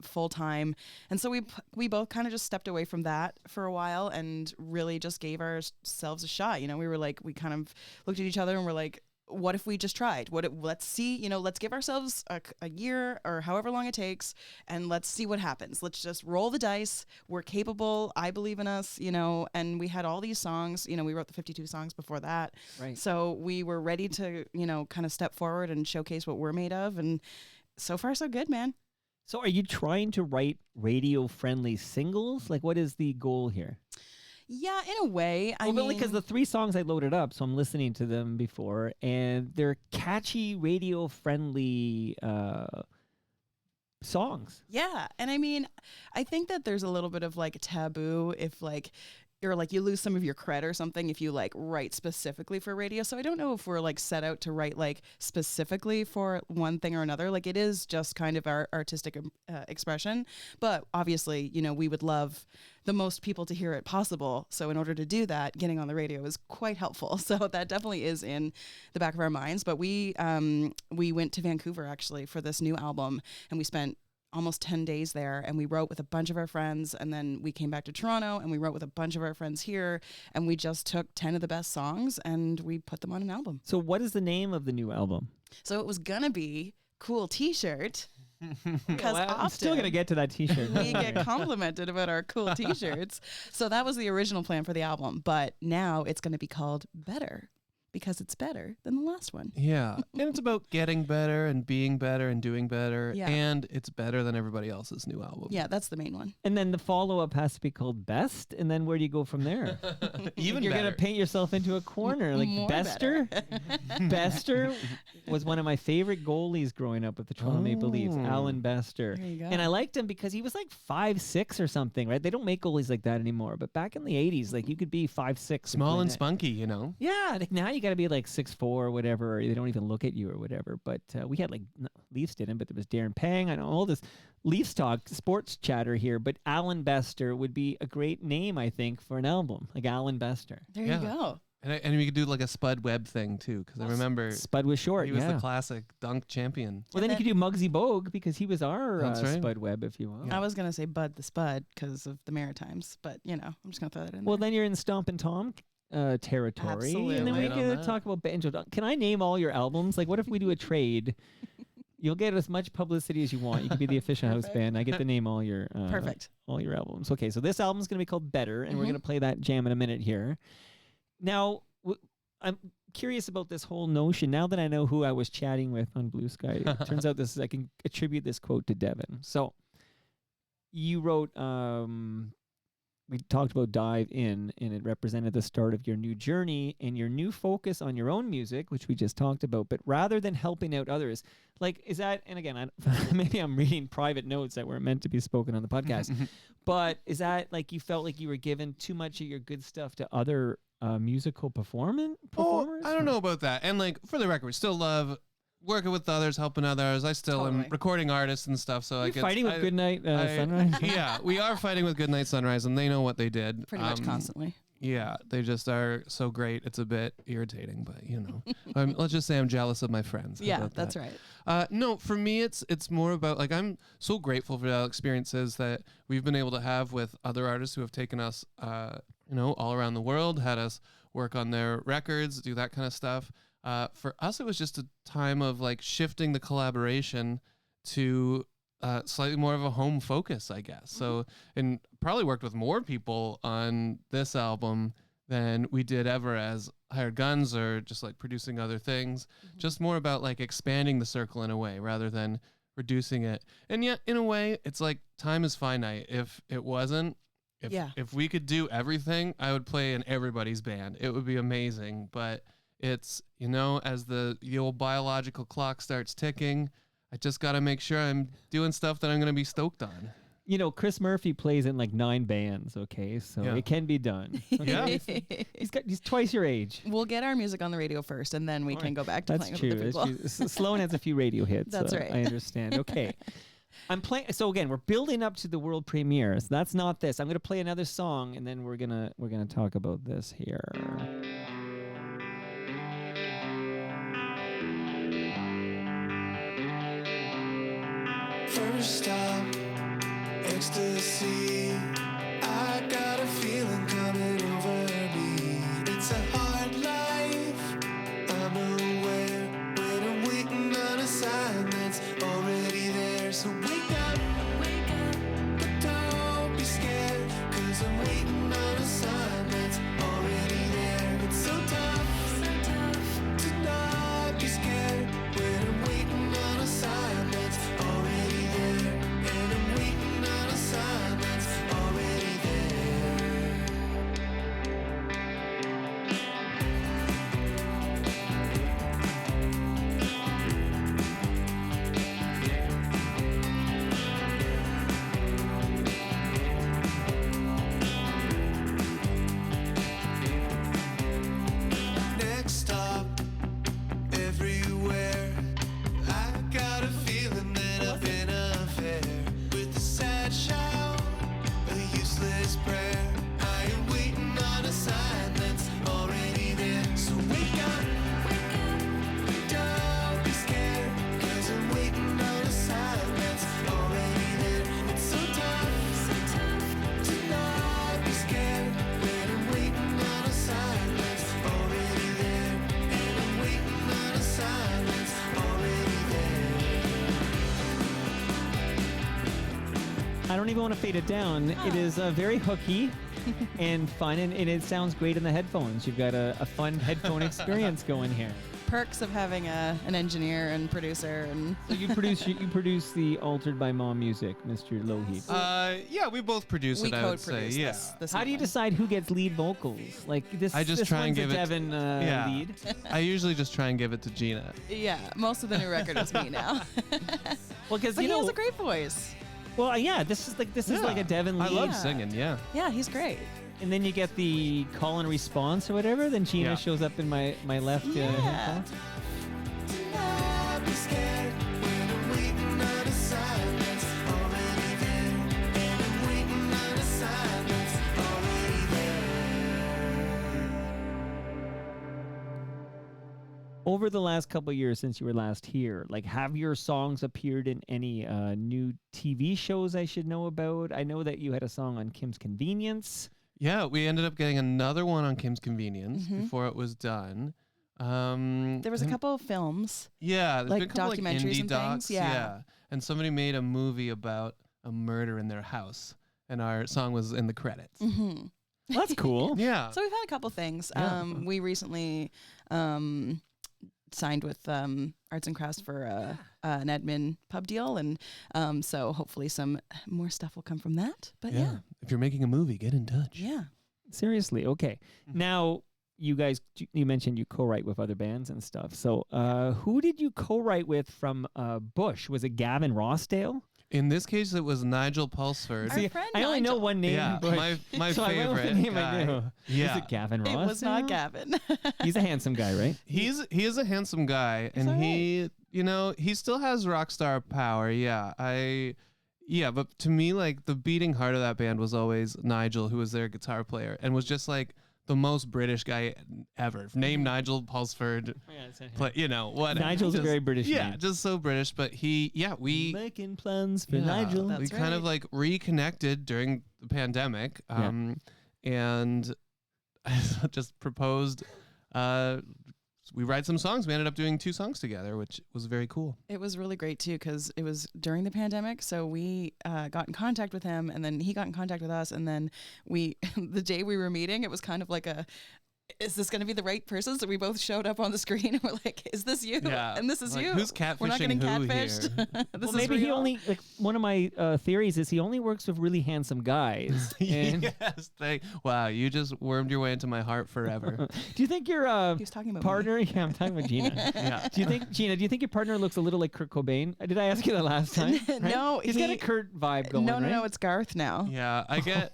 Speaker 4: full time. And so we both kind of just stepped away from that for a while and really just gave ourselves a shot. We were like, we kind of looked at each other and we're like, what if we just tried? Let's see, let's give ourselves a year or however long it takes and let's see what happens. Let's just roll the dice. We're capable. I believe in us, and we had all these songs, we wrote the 52 songs before that.
Speaker 2: Right.
Speaker 4: So we were ready to, kind of step forward and showcase what we're made of. And so far, so good, man.
Speaker 2: So are you trying to write radio-friendly singles? Like, what is the goal here?
Speaker 4: Yeah, in a way. I
Speaker 2: Well,
Speaker 4: mean,
Speaker 2: because the 3 songs I loaded up, so I'm listening to them before, and they're catchy, radio-friendly songs.
Speaker 4: yeah. And I mean, I think that there's a little bit of like taboo if like, or like you lose some of your cred or something if you like write specifically for radio. So I don't know if we're like set out to write like specifically for one thing or another. Like it is just kind of our artistic expression. But obviously, we would love the most people to hear it possible. So in order to do that, getting on the radio is quite helpful. So that definitely is in the back of our minds. But we went to Vancouver actually for this new album, and we spent almost 10 days there, and we wrote with a bunch of our friends, and then we came back to Toronto and we wrote with a bunch of our friends here, and we just took 10 of the best songs and we put them on an album.
Speaker 2: So what is the name of the new album?
Speaker 4: So it was gonna be Cool T-Shirt, because
Speaker 2: I'm still going to get to that t-shirt.
Speaker 4: we get complimented about our cool T-shirts. So that was the original plan for the album, but now it's going to be called Better, because it's better than the last one.
Speaker 3: Yeah. And it's about getting better and being better and doing better.
Speaker 4: Yeah.
Speaker 3: And it's better than everybody else's new album.
Speaker 4: Yeah, that's the main one.
Speaker 2: And then the follow-up has to be called Best, and then where do you go from there?
Speaker 3: Even
Speaker 2: You're
Speaker 3: better.
Speaker 2: gonna paint yourself into a corner, like
Speaker 4: More
Speaker 2: Bester. Bester was one of my favorite goalies growing up with the Toronto Maple Leafs,
Speaker 3: Oh.
Speaker 2: Alan Bester.
Speaker 4: There you go.
Speaker 2: And I liked him because he was like 5'6" or something, right? They don't make goalies like that anymore. But back in the 80s, like you could be 5'6".
Speaker 3: Small and
Speaker 2: play net.
Speaker 3: spunky, you know?
Speaker 2: Yeah, like now you got to be like 6'4" or whatever, or they don't even look at you or whatever. But we had like Leafs didn't, but there was Darren Pang. I know all this Leafs talk, sports chatter here. But Alan Bester would be a great name, I think, for an album, like Alan Bester.
Speaker 4: There
Speaker 3: Yeah.
Speaker 4: you go.
Speaker 3: And we could do like a Spud Webb thing too, because I remember
Speaker 2: Spud was short.
Speaker 3: he was
Speaker 2: yeah.
Speaker 3: the classic dunk champion.
Speaker 2: Well, then you could do Muggsy Bogue because he was our
Speaker 3: That's right.
Speaker 2: Spud Webb, if you want.
Speaker 4: I was going to say Bud the Spud because of the Maritimes, but, I'm just going to throw that in
Speaker 2: Well,
Speaker 4: there.
Speaker 2: then you're in Stomp and Tom territory. And then we
Speaker 3: Absolutely.
Speaker 2: could
Speaker 3: Right on
Speaker 2: talk about Banjo. Can I name all your albums? Like, what if we do a trade? You'll get as much publicity as you want. You can be the official house band. I get to name all your
Speaker 4: Perfect.
Speaker 2: all your albums. Okay, so this album's going to be called Better, and we're
Speaker 4: Mhm.
Speaker 2: going to play that jam in a minute here. Now, I'm curious about this whole notion. Now that I know who I was chatting with on Blue Sky, it turns out I can attribute this quote to Devin. So you wrote, we talked about Dive In, and it represented the start of your new journey and your new focus on your own music, which we just talked about. But rather than helping out others, like, is that, and again, maybe I'm reading private notes that weren't meant to be spoken on the podcast, but is that like you felt like you were giving too much of your good stuff to other musical performers?
Speaker 3: I don't know about that. And like for the record, we still love working with others, helping others. I still am
Speaker 4: Totally.
Speaker 3: recording artists and stuff. So
Speaker 2: You're fighting with Goodnight
Speaker 3: I-
Speaker 2: Sunrise?
Speaker 3: Yeah, we are fighting with Goodnight Sunrise, and they know what they did.
Speaker 4: Pretty much constantly.
Speaker 3: Yeah, they just are so great. It's a bit irritating, but let's just say I'm jealous of my friends. How
Speaker 4: Yeah,
Speaker 3: about
Speaker 4: that's
Speaker 3: that?
Speaker 4: right.
Speaker 3: No, for me, it's more about like I'm so grateful for the experiences that we've been able to have with other artists who have taken us, all around the world, had us work on their records, do that kind of stuff. For us, it was just a time of like shifting the collaboration to slightly more of a home focus, I guess. So, and probably worked with more people on this album than we did ever as Hired Guns or just like producing other things. Just more about like expanding the circle in a way rather than reducing it. And yet, in a way, it's like time is finite. If it wasn't, if we could do everything, I would play in everybody's band. It would be amazing. But it's, as the old biological clock starts ticking, I just got to make sure I'm doing stuff that I'm going to be stoked on.
Speaker 2: Chris Murphy plays in like 9 bands, okay? So
Speaker 3: Yeah.
Speaker 2: it can be done. Okay?
Speaker 3: Yeah.
Speaker 2: He's twice your age.
Speaker 4: We'll get our music on the radio first, and then we can go back to
Speaker 2: That's
Speaker 4: playing
Speaker 2: true.
Speaker 4: with
Speaker 2: That's
Speaker 4: other people.
Speaker 2: true. Sloan has a few radio hits.
Speaker 4: That's right.
Speaker 2: I understand. Okay. I'm playing. So again, we're building up to the world premiere. So that's not this. I'm going to play another song, and then we're gonna talk about this here.
Speaker 1: First stop, ecstasy. I got a feeling coming over me. It's a hard life, I'm aware. But I'm waiting on a sign that's already there. So wake up, but don't be scared. 'Cause I'm waiting on a sign that's already there. It's so tough to not be scared. When I'm waiting on a sign that's already there. And I'm waiting on a sign that's already there. Next stop, everywhere. I got a feeling that I've been unfair with a sad shout, a useless prayer. I am waiting on a sign that's already there. So wake up, don't be scared, 'cause I'm waiting on a sign that's already there. It's so tough to not be scared when I'm waiting on a sign that's already there. And I'm waiting on a sign that's already there.
Speaker 2: I don't even want to fade it down. It is very hooky and fun, and it sounds great in the headphones. You've got a fun headphone experience going here.
Speaker 4: Perks of having an engineer and producer and
Speaker 2: So you produce the Altered by Mom music, Mr. Loheat.
Speaker 3: Yeah, we both produce
Speaker 4: we
Speaker 3: it, I would say.
Speaker 4: co-produce
Speaker 3: Yeah.
Speaker 4: this
Speaker 2: How do you
Speaker 4: one.
Speaker 2: decide who gets lead vocals? Like this.
Speaker 3: I just
Speaker 2: this
Speaker 3: try and
Speaker 2: one's a
Speaker 3: give it-
Speaker 2: Devin lead.
Speaker 3: I usually just try and give it to Gina.
Speaker 4: Yeah, most of the new record is me now.
Speaker 2: Well, because
Speaker 4: But
Speaker 2: you
Speaker 4: he
Speaker 2: know.
Speaker 4: has a great voice.
Speaker 2: Well, yeah. This is like a Devin lead.
Speaker 3: I love
Speaker 4: Yeah.
Speaker 3: singing, yeah.
Speaker 4: Yeah, he's great.
Speaker 2: And then you get the call and response or whatever. Then Gina
Speaker 3: Yeah.
Speaker 2: shows up in my left
Speaker 4: Yeah.
Speaker 2: headphone.
Speaker 1: Not be scared when I'm waiting on a sign that's already there. And I'm waiting on a sign that's already there.
Speaker 2: Over the last couple of years since you were last here, like, have your songs appeared in any new TV shows I should know about? I know that you had a song on Kim's Convenience.
Speaker 3: Yeah, we ended up getting another one on Kim's Convenience
Speaker 4: Mhm.
Speaker 3: before it was done.
Speaker 4: There was a couple of films.
Speaker 3: Yeah, there's
Speaker 4: like
Speaker 3: been a couple
Speaker 4: documentaries
Speaker 3: indie
Speaker 4: and
Speaker 3: docs.
Speaker 4: things, yeah.
Speaker 3: And somebody made a movie about a murder in their house, and our song was in the credits.
Speaker 4: Hmm
Speaker 2: That's cool.
Speaker 3: Yeah.
Speaker 4: So we've had a couple things.
Speaker 3: Yeah.
Speaker 4: We recently signed with Arts and Crafts for an admin pub deal, and so hopefully some more stuff will come from that. But yeah,
Speaker 3: If you're making a movie, get in touch.
Speaker 4: yeah.
Speaker 2: Seriously. Okay. Now, you guys, you mentioned you co-write with other bands and stuff. So who did you co-write with from Bush? Was it Gavin Rossdale?
Speaker 3: In this case, it was Nigel Pulsford.
Speaker 4: Our
Speaker 2: See,
Speaker 4: friend
Speaker 2: I only know
Speaker 4: Nigel.
Speaker 2: one name.
Speaker 3: Yeah,
Speaker 2: Bush.
Speaker 3: my
Speaker 2: So I went with the
Speaker 3: favorite
Speaker 2: name I
Speaker 3: guy.
Speaker 2: knew.
Speaker 3: Yeah.
Speaker 2: Is it Gavin Rossdale?
Speaker 4: It was not Gavin.
Speaker 2: He's a handsome guy, right?
Speaker 3: He is a handsome guy, and
Speaker 4: all right.
Speaker 3: he, he still has rock star power. Yeah, but to me, like, the beating heart of that band was always Nigel, who was their guitar player, and was just like the most British guy ever. Name Nigel Pulsford, but what?
Speaker 2: Nigel's a
Speaker 3: just-
Speaker 2: very British
Speaker 3: Yeah,
Speaker 2: name.
Speaker 3: just so British. But we
Speaker 2: Making plans for
Speaker 3: yeah,
Speaker 2: Nigel.
Speaker 4: That's
Speaker 3: we kind of
Speaker 4: right.
Speaker 3: like reconnected during the pandemic, and I just proposed. We write some songs. We ended up doing 2 songs together, which was very cool.
Speaker 4: It was really great too because it was during the pandemic. So we got in contact with him, and then he got in contact with us, and then the day we were meeting, it was kind of like is this going to be the right person? So we both showed up on the screen and we're like, is this you?
Speaker 3: Yeah.
Speaker 4: And this is
Speaker 3: Like,
Speaker 4: you.
Speaker 3: who's
Speaker 4: We're not getting
Speaker 3: catfishing who
Speaker 4: catfished.
Speaker 3: here?
Speaker 4: This
Speaker 2: Well,
Speaker 4: is
Speaker 2: maybe he
Speaker 4: real.
Speaker 2: only, like, one of my theories is he only works with really handsome guys. And
Speaker 3: Yes, wow, you just wormed your way into my heart forever.
Speaker 2: do you think your
Speaker 4: He was talking about
Speaker 2: partner? Yeah, I'm talking about Gina.
Speaker 3: Yeah.
Speaker 2: Do you think your partner looks a little like Kurt Cobain? Did I ask you that last time? Right?
Speaker 4: No,
Speaker 2: he's got a
Speaker 4: he-
Speaker 2: Kurt vibe going.
Speaker 4: No,
Speaker 2: right?
Speaker 4: it's Garth now.
Speaker 3: Yeah, I get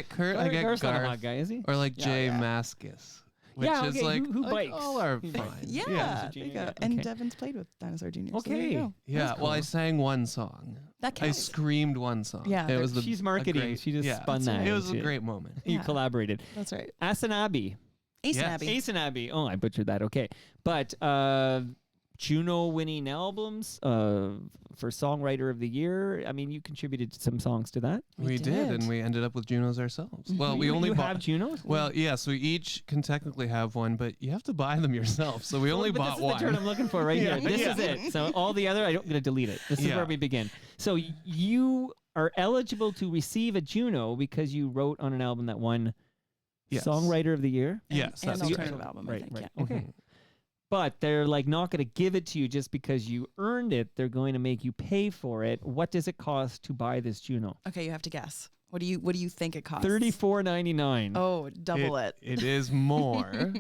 Speaker 3: Kurt, I get
Speaker 2: Garth's not a
Speaker 3: Garth,
Speaker 2: hot guy, is he?
Speaker 3: or like
Speaker 4: Yeah,
Speaker 3: Jay
Speaker 4: yeah.
Speaker 3: Mascis, which
Speaker 2: Yeah,
Speaker 3: is
Speaker 2: okay,
Speaker 3: like,
Speaker 2: who
Speaker 3: like,
Speaker 2: bikes?
Speaker 3: all are
Speaker 2: Who
Speaker 3: fine.
Speaker 2: bikes?
Speaker 4: Yeah,
Speaker 2: Yeah.
Speaker 4: there you
Speaker 2: Yeah,
Speaker 4: go. And
Speaker 2: okay.
Speaker 4: Devin's played with Dinosaur Jr. So there you
Speaker 2: Okay.
Speaker 4: go.
Speaker 3: Yeah,
Speaker 2: That's
Speaker 3: well, I
Speaker 2: cool.
Speaker 3: sang one song.
Speaker 4: That
Speaker 3: I
Speaker 4: counts.
Speaker 3: screamed one song.
Speaker 4: Yeah,
Speaker 3: it was
Speaker 2: She's
Speaker 3: a
Speaker 2: marketing.
Speaker 3: great-
Speaker 2: She just
Speaker 3: yeah,
Speaker 2: spun that.
Speaker 3: It was a
Speaker 2: into-
Speaker 3: great moment.
Speaker 2: You
Speaker 4: Yeah.
Speaker 2: collaborated.
Speaker 4: That's right.
Speaker 2: Asen Abbey.
Speaker 4: Ace
Speaker 3: Yes.
Speaker 4: and Abby.
Speaker 2: Asen Abbey. Oh, I butchered that. Okay. But Juno winning albums for Songwriter of the Year. I mean, you contributed some songs to that.
Speaker 3: We did,
Speaker 4: did.
Speaker 3: and we ended up with Junos ourselves. Well, we
Speaker 2: You-
Speaker 3: only
Speaker 2: you
Speaker 3: bought.
Speaker 2: have Junos?
Speaker 3: Well, yes, we each can technically have one, but you have to buy them yourself. So we only
Speaker 2: But
Speaker 3: bought
Speaker 2: this is the turn I'm
Speaker 3: one.
Speaker 2: looking for right
Speaker 3: Yeah,
Speaker 2: here. This
Speaker 3: yeah.
Speaker 2: is it. So all the other, I'm going to delete it. This is
Speaker 3: Yeah.
Speaker 2: where we begin. So you are eligible to receive a Juno because you wrote on an album that won
Speaker 3: Yes.
Speaker 2: Songwriter of the Year.
Speaker 3: Yes,
Speaker 4: and
Speaker 3: that's
Speaker 4: an
Speaker 3: right.
Speaker 4: alternative album, I
Speaker 2: Right,
Speaker 4: think.
Speaker 2: right.
Speaker 4: Yeah.
Speaker 2: Okay. But they're like not going to give it to you just because you earned it. They're going to make you pay for it. What does it cost to buy this Juno?
Speaker 4: Okay, you have to guess. What do you think it costs?
Speaker 2: $34.99.
Speaker 4: Oh, double it.
Speaker 3: It is more.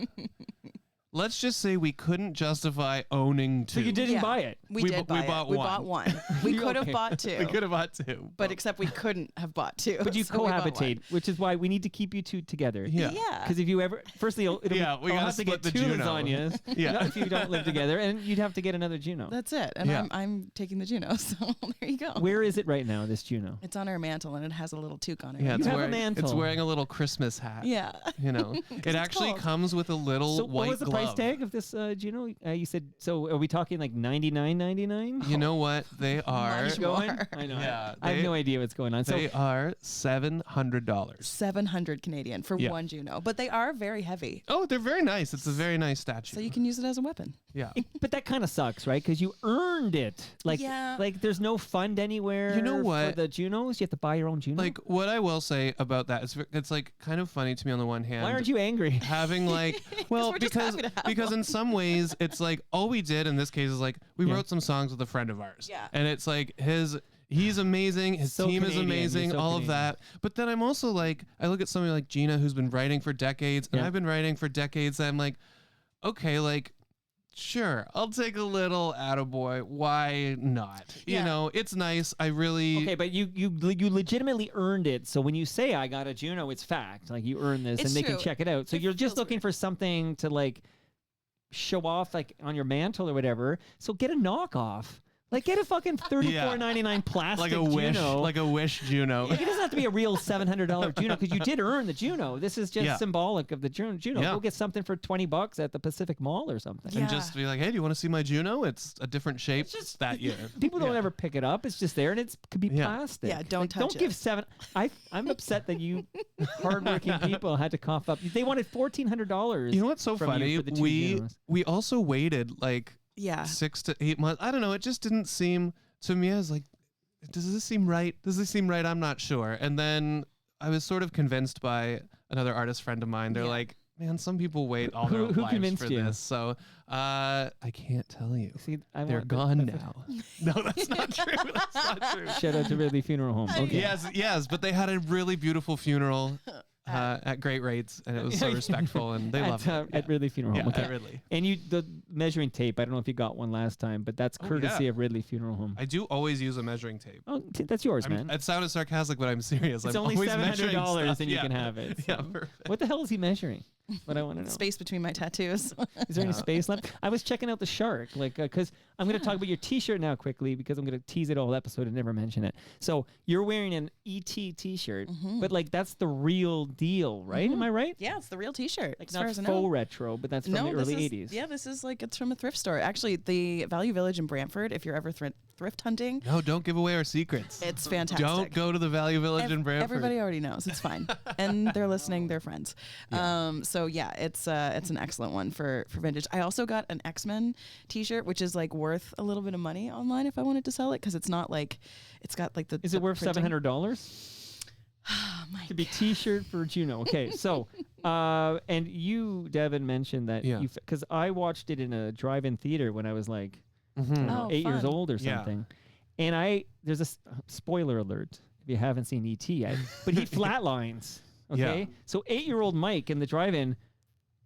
Speaker 3: Let's just say we couldn't justify owning 2.
Speaker 2: So you didn't
Speaker 4: Yeah.
Speaker 2: buy it.
Speaker 4: We
Speaker 3: We
Speaker 4: did
Speaker 3: bu- we
Speaker 4: buy
Speaker 3: bought
Speaker 4: it. We
Speaker 3: one.
Speaker 4: bought one. We could have
Speaker 2: Okay.
Speaker 4: bought 2.
Speaker 3: We could have bought 2.
Speaker 4: But except we couldn't have bought 2.
Speaker 2: But you
Speaker 4: so we bought one.
Speaker 2: cohabitate, which is why we need to keep you two together.
Speaker 3: Yeah.
Speaker 4: Yeah.
Speaker 2: Because if you ever, firstly, it'll
Speaker 3: Yeah,
Speaker 2: be,
Speaker 3: we
Speaker 2: I'll
Speaker 3: gotta
Speaker 2: have to get
Speaker 3: split the
Speaker 2: 2
Speaker 3: Juno.
Speaker 2: lasagnas.
Speaker 3: Yeah.
Speaker 2: Not if you don't live together, and you'd have to get another Juno.
Speaker 4: That's it. And
Speaker 3: Yeah.
Speaker 4: I'm taking the Juno. So there you go.
Speaker 2: Where is it right now, this Juno?
Speaker 4: It's on our mantle and it has a little toque on it.
Speaker 3: Yeah,
Speaker 2: You
Speaker 3: it's
Speaker 2: have a
Speaker 3: wearing, it's
Speaker 2: mantle.
Speaker 3: wearing a little Christmas hat.
Speaker 4: Yeah.
Speaker 3: You know, it actually
Speaker 4: cold.
Speaker 3: comes with a little
Speaker 2: So what
Speaker 3: white
Speaker 2: was the
Speaker 3: glove.
Speaker 2: price
Speaker 3: love.
Speaker 2: tag of this Juno? You said, so are we talking like $99.99?
Speaker 3: You know what? They are.
Speaker 4: Much
Speaker 2: going?
Speaker 4: more.
Speaker 2: I know.
Speaker 3: Yeah,
Speaker 2: I have
Speaker 3: they-
Speaker 2: no idea what's going on. So
Speaker 3: They are $700.
Speaker 4: 700 Canadian for
Speaker 3: Yeah.
Speaker 4: one Juno, but they are very heavy,
Speaker 3: Oh, they're very nice. It's a very nice statue.
Speaker 4: so you can use it as a weapon.
Speaker 3: yeah.
Speaker 2: But that kind of sucks, right? Because you earned it.
Speaker 4: Yeah.
Speaker 2: Like there's no fund anywhere.
Speaker 3: You know
Speaker 2: For
Speaker 3: what?
Speaker 2: the Junos, you have to buy your own Juno.
Speaker 3: Like what I will say about that is it's like kind of funny to me on the one hand.
Speaker 2: why aren't you angry?
Speaker 3: having like well
Speaker 4: we're just
Speaker 3: because
Speaker 4: happy to have
Speaker 3: because in some ways it's like all we did in this case is like we
Speaker 2: Yeah.
Speaker 3: wrote some songs with a friend of ours.
Speaker 4: Yeah.
Speaker 3: And it's like he's amazing, his
Speaker 2: So
Speaker 3: team is
Speaker 2: Canadian, you're
Speaker 3: amazing,
Speaker 2: so
Speaker 3: all of
Speaker 2: Canadian.
Speaker 3: that. But then I'm also like I look at somebody like Gina who's been writing for decades and
Speaker 2: Yeah.
Speaker 3: I've been writing for decades and I'm like, okay, like sure, I'll take a little attaboy. Why not? You
Speaker 4: Yeah.
Speaker 3: know, it's nice. I really
Speaker 2: Okay, but you legitimately earned it. So when you say I got a Juno, it's fact. Like you earned this,
Speaker 4: It's
Speaker 2: and they can
Speaker 4: true.
Speaker 2: check it out. So
Speaker 4: It
Speaker 2: you're just
Speaker 4: feels
Speaker 2: looking
Speaker 4: weird.
Speaker 2: for something to like show off, like on your mantle or whatever. So get a knockoff. Like get a fucking $34.99 plastic
Speaker 3: like a wish,
Speaker 2: Juno.
Speaker 3: like a wish Juno.
Speaker 2: Like, it doesn't have to be a real $700 Juno because you did earn the Juno. This is just
Speaker 3: Yeah.
Speaker 2: symbolic of the Juno.
Speaker 3: Yeah.
Speaker 2: Go get something for $20 at the Pacific Mall or something.
Speaker 3: And
Speaker 4: Yeah.
Speaker 3: just be like, hey, do you want to see my Juno? It's a different shape
Speaker 2: just-
Speaker 3: that year.
Speaker 2: People don't
Speaker 3: Yeah.
Speaker 2: ever pick it up. It's just there, and it could be
Speaker 3: Yeah.
Speaker 2: plastic.
Speaker 4: Yeah, don't
Speaker 2: Like,
Speaker 4: touch
Speaker 2: Don't give
Speaker 4: it.
Speaker 2: seven. I'm upset that you hardworking people had to cough up. They wanted $1,400.
Speaker 3: You know what's so
Speaker 2: from you
Speaker 3: funny?
Speaker 2: for the two
Speaker 3: We
Speaker 2: Junos.
Speaker 3: we also waited like
Speaker 4: Yeah.
Speaker 3: 6 to 8 months. I don't know. It just didn't seem to me. I was like, does this seem right? Does this seem right? I'm not sure. And then I was sort of convinced by another artist friend of mine. They're
Speaker 4: Yeah.
Speaker 3: like, man, some people wait all
Speaker 2: Who-
Speaker 3: their
Speaker 2: who
Speaker 3: lives
Speaker 2: convinced
Speaker 3: for
Speaker 2: you?
Speaker 3: this. So I can't tell you.
Speaker 2: See, I
Speaker 3: They're
Speaker 2: want
Speaker 3: gone
Speaker 2: that's
Speaker 3: now. No, that's not true. That's not true.
Speaker 2: Shout out to Ridley Funeral Home. Okay.
Speaker 3: Yes, but they had a really beautiful funeral at great rates, and it was so respectful, and they loved it.
Speaker 2: At Ridley Funeral
Speaker 3: Yeah,
Speaker 2: Home. Okay.
Speaker 3: at Ridley.
Speaker 2: And the measuring tape. I don't know if you got one last time, but that's
Speaker 3: Oh,
Speaker 2: courtesy
Speaker 3: yeah.
Speaker 2: of Ridley Funeral Home.
Speaker 3: I do always use a measuring tape.
Speaker 2: Oh, that's yours, man.
Speaker 3: It sounded sarcastic, but I'm serious.
Speaker 2: It's
Speaker 3: I'm
Speaker 2: only
Speaker 3: always measuring
Speaker 2: $700
Speaker 3: stuff.
Speaker 2: and you
Speaker 3: Yeah.
Speaker 2: can have it.
Speaker 3: Yeah,
Speaker 2: so.
Speaker 3: perfect.
Speaker 2: What the hell is he measuring? What I want to know.
Speaker 4: Space between my tattoos.
Speaker 2: Is there any space left? I was checking out the shark, like, because I'm going to talk about your T-shirt now quickly because I'm going to tease it all episode and never mention it. So you're wearing an ET T-shirt, but like that's the real deal, right? Am I right?
Speaker 4: Yeah, it's the real T-shirt.
Speaker 2: Like
Speaker 4: as far
Speaker 2: not
Speaker 4: as I
Speaker 2: faux
Speaker 4: know.
Speaker 2: retro, but that's from
Speaker 4: No,
Speaker 2: the
Speaker 4: this
Speaker 2: early
Speaker 4: is,
Speaker 2: 80s.
Speaker 4: Yeah, this is like it's from a thrift store. Actually, the Value Village in Brantford. If you're ever thrift hunting,
Speaker 3: No, don't give away our secrets.
Speaker 4: it's fantastic.
Speaker 3: Don't go to the Value Village in Brantford.
Speaker 4: Everybody already knows. It's fine, and they're listening. They're friends. So yeah, it's an excellent one for vintage. I also got an X-Men T-shirt, which is like worth a little bit of money online if I wanted to sell it because it's not like it's got like the.
Speaker 2: Is
Speaker 4: the
Speaker 2: it worth
Speaker 4: printing.
Speaker 2: $700
Speaker 4: Oh my
Speaker 2: to be T-shirt for Juno? Okay, so and you, Devin, mentioned that
Speaker 3: Yeah.
Speaker 2: because I watched it in a drive-in theater when I was like I don't know,
Speaker 4: Oh,
Speaker 2: 8 years
Speaker 4: fun.
Speaker 2: old or
Speaker 3: Yeah.
Speaker 2: something, and there's a spoiler alert if you haven't seen ET yet, but he flatlines. Okay,
Speaker 3: Yeah.
Speaker 2: so 8-year-old Mike in the drive-in,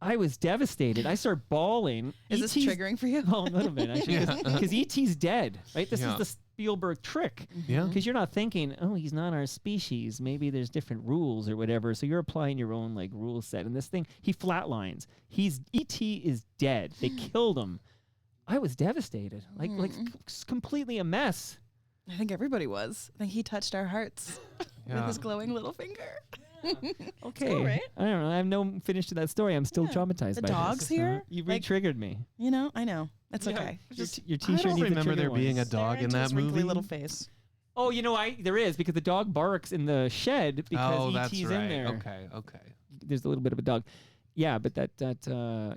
Speaker 2: I was devastated. I started bawling.
Speaker 4: Is this
Speaker 2: ET's
Speaker 4: triggering for you?
Speaker 2: Well, a little bit actually, because ET's dead. Right, this
Speaker 3: Yeah.
Speaker 2: is the Spielberg trick.
Speaker 3: Yeah.
Speaker 2: Because you're not thinking, oh, he's not our species. Maybe there's different rules or whatever. So you're applying your own like rule set. And this thing, he flatlines. ET is dead. They killed him. I was devastated. Like completely a mess.
Speaker 4: I think everybody was. I think he touched our hearts with
Speaker 3: Yeah.
Speaker 4: his glowing little finger.
Speaker 2: Okay.
Speaker 4: right?
Speaker 2: I don't know. I have no finish to that story. I'm still
Speaker 4: Yeah.
Speaker 2: traumatized
Speaker 4: The
Speaker 2: by
Speaker 4: dogs
Speaker 2: this.
Speaker 4: here,
Speaker 2: You
Speaker 4: like-
Speaker 2: re-triggered me.
Speaker 4: You know, I know. It's okay.
Speaker 2: Your, your
Speaker 3: I
Speaker 2: T-shirt
Speaker 3: don't
Speaker 2: needs a
Speaker 3: remember there
Speaker 2: trigger
Speaker 3: being a
Speaker 2: warning.
Speaker 3: dog in
Speaker 4: Stare
Speaker 3: that
Speaker 4: into his wrinkly
Speaker 3: movie.
Speaker 4: little face.
Speaker 2: Oh, you know, there is because the dog barks in the shed because
Speaker 3: Oh,
Speaker 2: ET's
Speaker 3: that's
Speaker 2: in
Speaker 3: right.
Speaker 2: there.
Speaker 3: Okay.
Speaker 2: There's a little bit of a dog. Yeah, but that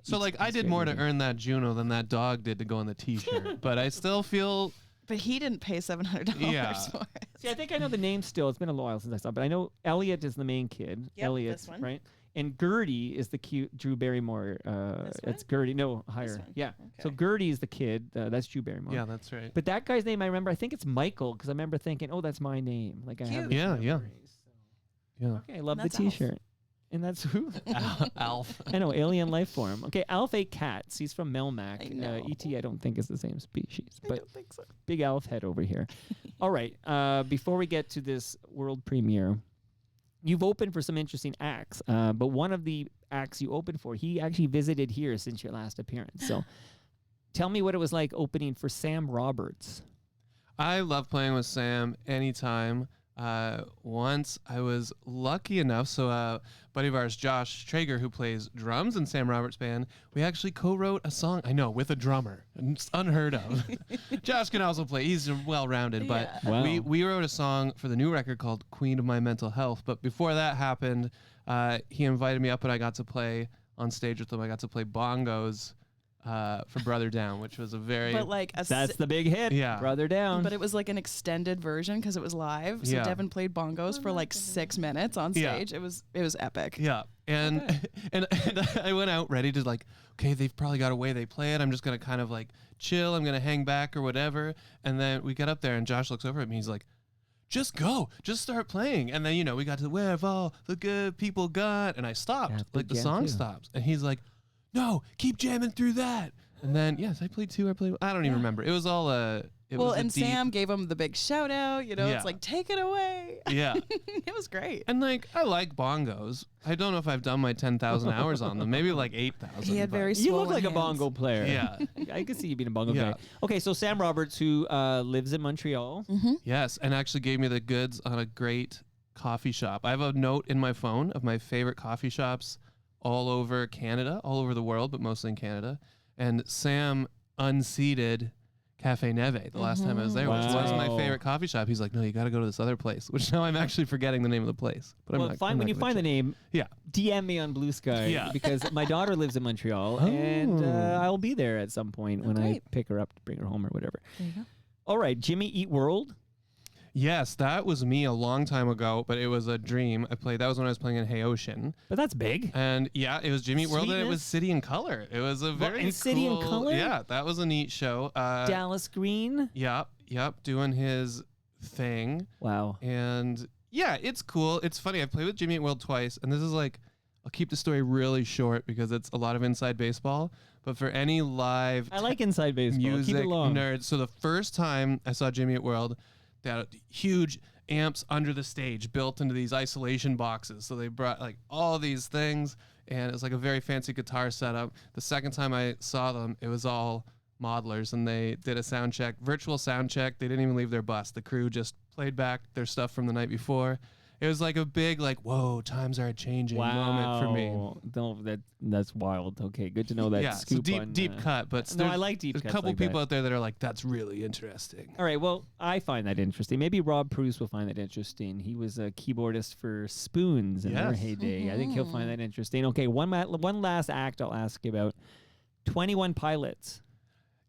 Speaker 3: So like I did more to earn that Juno than that dog did to go on the T-shirt, but I still feel
Speaker 4: But he didn't pay $700
Speaker 3: Yeah.
Speaker 4: for it.
Speaker 2: See, I think I know the name still. It's been a while since I saw it, but I know Elliot is the main kid.
Speaker 4: Yep,
Speaker 2: Elliot,
Speaker 4: this one.
Speaker 2: right? And Gertie is the cute Drew Barrymore. It's Gertie. No, higher.
Speaker 4: one?
Speaker 2: Yeah. So
Speaker 4: Okay.
Speaker 2: Gertie is the kid. That's Drew Barrymore.
Speaker 3: yeah, that's right.
Speaker 2: But that guy's name I remember. I think it's Michael because I remember thinking, oh, that's my name. Like I have.
Speaker 4: Cute.
Speaker 2: this
Speaker 3: Yeah, yeah.
Speaker 2: memory, so.
Speaker 3: Yeah.
Speaker 2: Okay, I love the
Speaker 4: that's Alf.
Speaker 2: T-shirt. And that's who?
Speaker 3: Alf.
Speaker 2: I know, alien life form. Okay, Alf ate cats. He's from Melmac.
Speaker 4: I know.
Speaker 2: E.T. I don't think is the same species,
Speaker 4: I
Speaker 2: but
Speaker 4: don't think so.
Speaker 2: big Alf head over here. All right, before we get to this world premiere, you've opened for some interesting acts, but one of the acts you opened for, he actually visited here since your last appearance. So tell me what it was like opening for Sam Roberts.
Speaker 3: I love playing with Sam anytime. once I was lucky enough, so a buddy of ours, Josh Traeger, who plays drums in Sam Roberts' band, we actually co-wrote a song, I know, with a drummer. It's unheard of. Josh can also play. He's well-rounded, but
Speaker 2: Wow.
Speaker 3: we wrote a song for the new record called Queen of My Mental Health. But before that happened, he invited me up and I got to play on stage with him. I got to play bongos for Brother Down, which was a very...
Speaker 4: But like a
Speaker 2: That's the big hit.
Speaker 3: Yeah.
Speaker 2: Brother Down.
Speaker 4: But it was like an extended version because it was live. So
Speaker 3: Yeah.
Speaker 4: Devin played bongos for like 6 minutes on
Speaker 3: Yeah.
Speaker 4: stage. It was epic.
Speaker 3: Yeah. And, and I went out ready to like, okay, they've probably got a way they play it. I'm just going to kind of like chill. I'm going to hang back or whatever. And then we get up there and Josh looks over at me. He's like, just go, just start playing. And then, you know, we got to where have all the good people gone. And I stopped,
Speaker 2: Yeah,
Speaker 3: like the
Speaker 2: jam
Speaker 3: song
Speaker 2: too.
Speaker 3: stops. And he's like, no, keep jamming through that. And then, yes, I played two. I don't even remember. It was all it
Speaker 4: Well,
Speaker 3: was a
Speaker 4: and
Speaker 3: deep-
Speaker 4: Sam gave him the big shout out. You know,
Speaker 3: Yeah.
Speaker 4: it's like, take it away.
Speaker 3: Yeah.
Speaker 4: It was great.
Speaker 3: And like, I like bongos. I don't know if I've done my 10,000 hours on them. Maybe like 8,000.
Speaker 4: He had
Speaker 3: but-
Speaker 4: very
Speaker 2: You look
Speaker 4: swollen
Speaker 2: like a
Speaker 4: hands.
Speaker 2: bongo player.
Speaker 3: Yeah.
Speaker 2: I could see you being a bongo
Speaker 3: Yeah.
Speaker 2: player. Okay, so Sam Roberts, who lives in Montreal.
Speaker 3: Yes, and actually gave me the goods on a great coffee shop. I have a note in my phone of my favorite coffee shops all over Canada, all over the world, but mostly in Canada. And Sam unseated Cafe Neve the last time I was there, which was my
Speaker 2: Wow.
Speaker 3: favorite coffee shop. He's like, no, you got to go to this other place, which now I'm actually forgetting the name of the place. But I'm
Speaker 2: Well,
Speaker 3: not,
Speaker 2: fine.
Speaker 3: I'm
Speaker 2: When
Speaker 3: not
Speaker 2: you
Speaker 3: gonna
Speaker 2: find the
Speaker 3: check.
Speaker 2: name,
Speaker 3: Yeah.
Speaker 2: DM me on Blue Sky.
Speaker 3: Yeah.
Speaker 2: Because my daughter lives in Montreal, and
Speaker 3: Oh.
Speaker 2: I'll be there at some point when I
Speaker 4: great.
Speaker 2: pick her up to bring her home or whatever.
Speaker 4: There you go.
Speaker 2: All right, Jimmy Eat World.
Speaker 3: Yes, that was me a long time ago, but it was a dream. That was when I was playing in Hey Ocean.
Speaker 2: But that's big.
Speaker 3: And yeah, it was Jimmy Eat World and it was
Speaker 2: Sweetness.
Speaker 3: City in Color. It was a very
Speaker 2: and City in
Speaker 3: cool-
Speaker 2: Colour?
Speaker 3: Yeah, that was a neat show.
Speaker 2: Dallas Green.
Speaker 3: Yep, doing his thing.
Speaker 2: Wow.
Speaker 3: And yeah, it's cool. It's funny. I've played with Jimmy Eat World twice, and this is like, I'll keep the story really short because it's a lot of inside baseball. But for any live
Speaker 2: I like inside baseball.
Speaker 3: music
Speaker 2: Keep it long.
Speaker 3: nerds, so the first time I saw Jimmy Eat World, they had huge amps under the stage built into these isolation boxes. So they brought like all these things, and it was like a very fancy guitar setup. The second time I saw them, it was all modelers, and they did a sound check, virtual sound check. They didn't even leave their bus. The crew just played back their stuff from the night before. It was like a big, like, whoa, times are changing moment for me.
Speaker 2: No, that's wild. Okay, good to know that
Speaker 3: Yeah, so
Speaker 2: scoop
Speaker 3: deep,
Speaker 2: on,
Speaker 3: deep cut, but
Speaker 2: No, I
Speaker 3: there's-
Speaker 2: like deep
Speaker 3: There's a
Speaker 2: cuts
Speaker 3: couple
Speaker 2: like
Speaker 3: people
Speaker 2: that.
Speaker 3: out there that are like, that's really interesting.
Speaker 2: All right, well, I find that interesting. Maybe Rob Bruce will find that interesting. He was a keyboardist for Spoons in their
Speaker 3: Yes.
Speaker 2: heyday. I think he'll find that interesting. Okay, one last act I'll ask you about. 21 Pilots.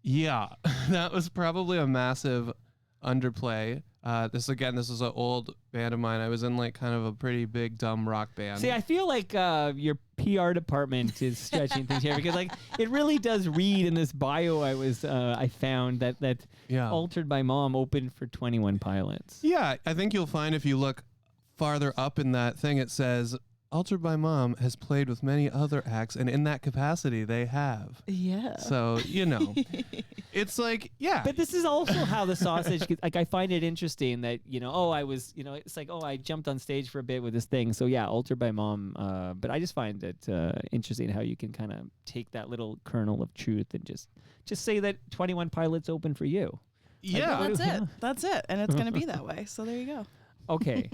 Speaker 3: Yeah, that was probably a massive underplay. This is an old band of mine. I was in like kind of a pretty big dumb rock band.
Speaker 2: See, I feel like your PR department is stretching things here because, like, it really does read in this bio I found that
Speaker 3: Yeah.
Speaker 2: Altered by Mom opened for 21 Pilots.
Speaker 3: Yeah, I think you'll find if you look farther up in that thing, it says Altered by Mom has played with many other acts, and in that capacity, they have.
Speaker 4: Yeah.
Speaker 3: So you know, it's like yeah.
Speaker 2: But this is also how the sausage gets, like, I find it interesting that, it's like, I jumped on stage for a bit with this thing. So yeah, Altered by Mom. But I just find it interesting how you can kind of take that little kernel of truth and just say that 21 Pilots open for you.
Speaker 3: yeah.
Speaker 4: That's it. That's it. And it's going to be that way. So there you go.
Speaker 2: Okay.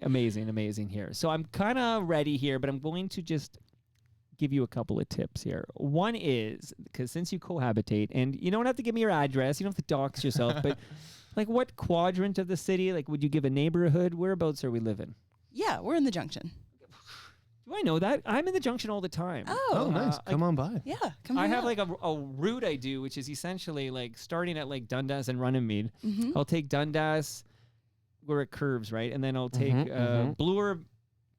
Speaker 2: Amazing here. So I'm kind of ready here, but I'm going to just give you a couple of tips here. One is, because since you cohabitate, and you don't have to give me your address, you don't have to dox yourself, but like what quadrant of the city, like would you give a neighborhood? Whereabouts are we living?
Speaker 4: Yeah, we're in the junction.
Speaker 2: Do I know that? I'm in the junction all the time.
Speaker 3: Oh, nice. Come on by.
Speaker 4: Yeah. Come
Speaker 2: I
Speaker 4: hang
Speaker 2: have
Speaker 4: out.
Speaker 2: like a route I do, which is essentially like starting at like Dundas and Runnymede.
Speaker 4: Mhm.
Speaker 2: I'll take Dundas where it curves, right? And then I'll take Bloor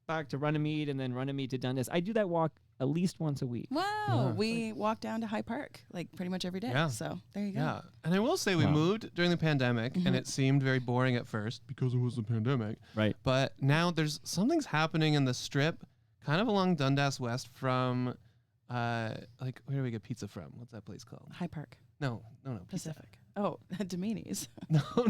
Speaker 2: back to Runnymede and then Runnymede to Dundas. I do that walk at least once a week.
Speaker 4: Wow. We walk down to High Park like pretty much every day.
Speaker 3: Yeah.
Speaker 4: So there you go.
Speaker 3: Yeah, and I will say we
Speaker 2: Wow.
Speaker 3: moved during the pandemic, and it seemed very boring at first because it was the pandemic.
Speaker 2: Right.
Speaker 3: But now something's happening in the strip, kind of along Dundas West from, like where do we get pizza from? What's that place called?
Speaker 4: High Park,
Speaker 3: No, pizza.
Speaker 4: Pacific. Oh, Domini's.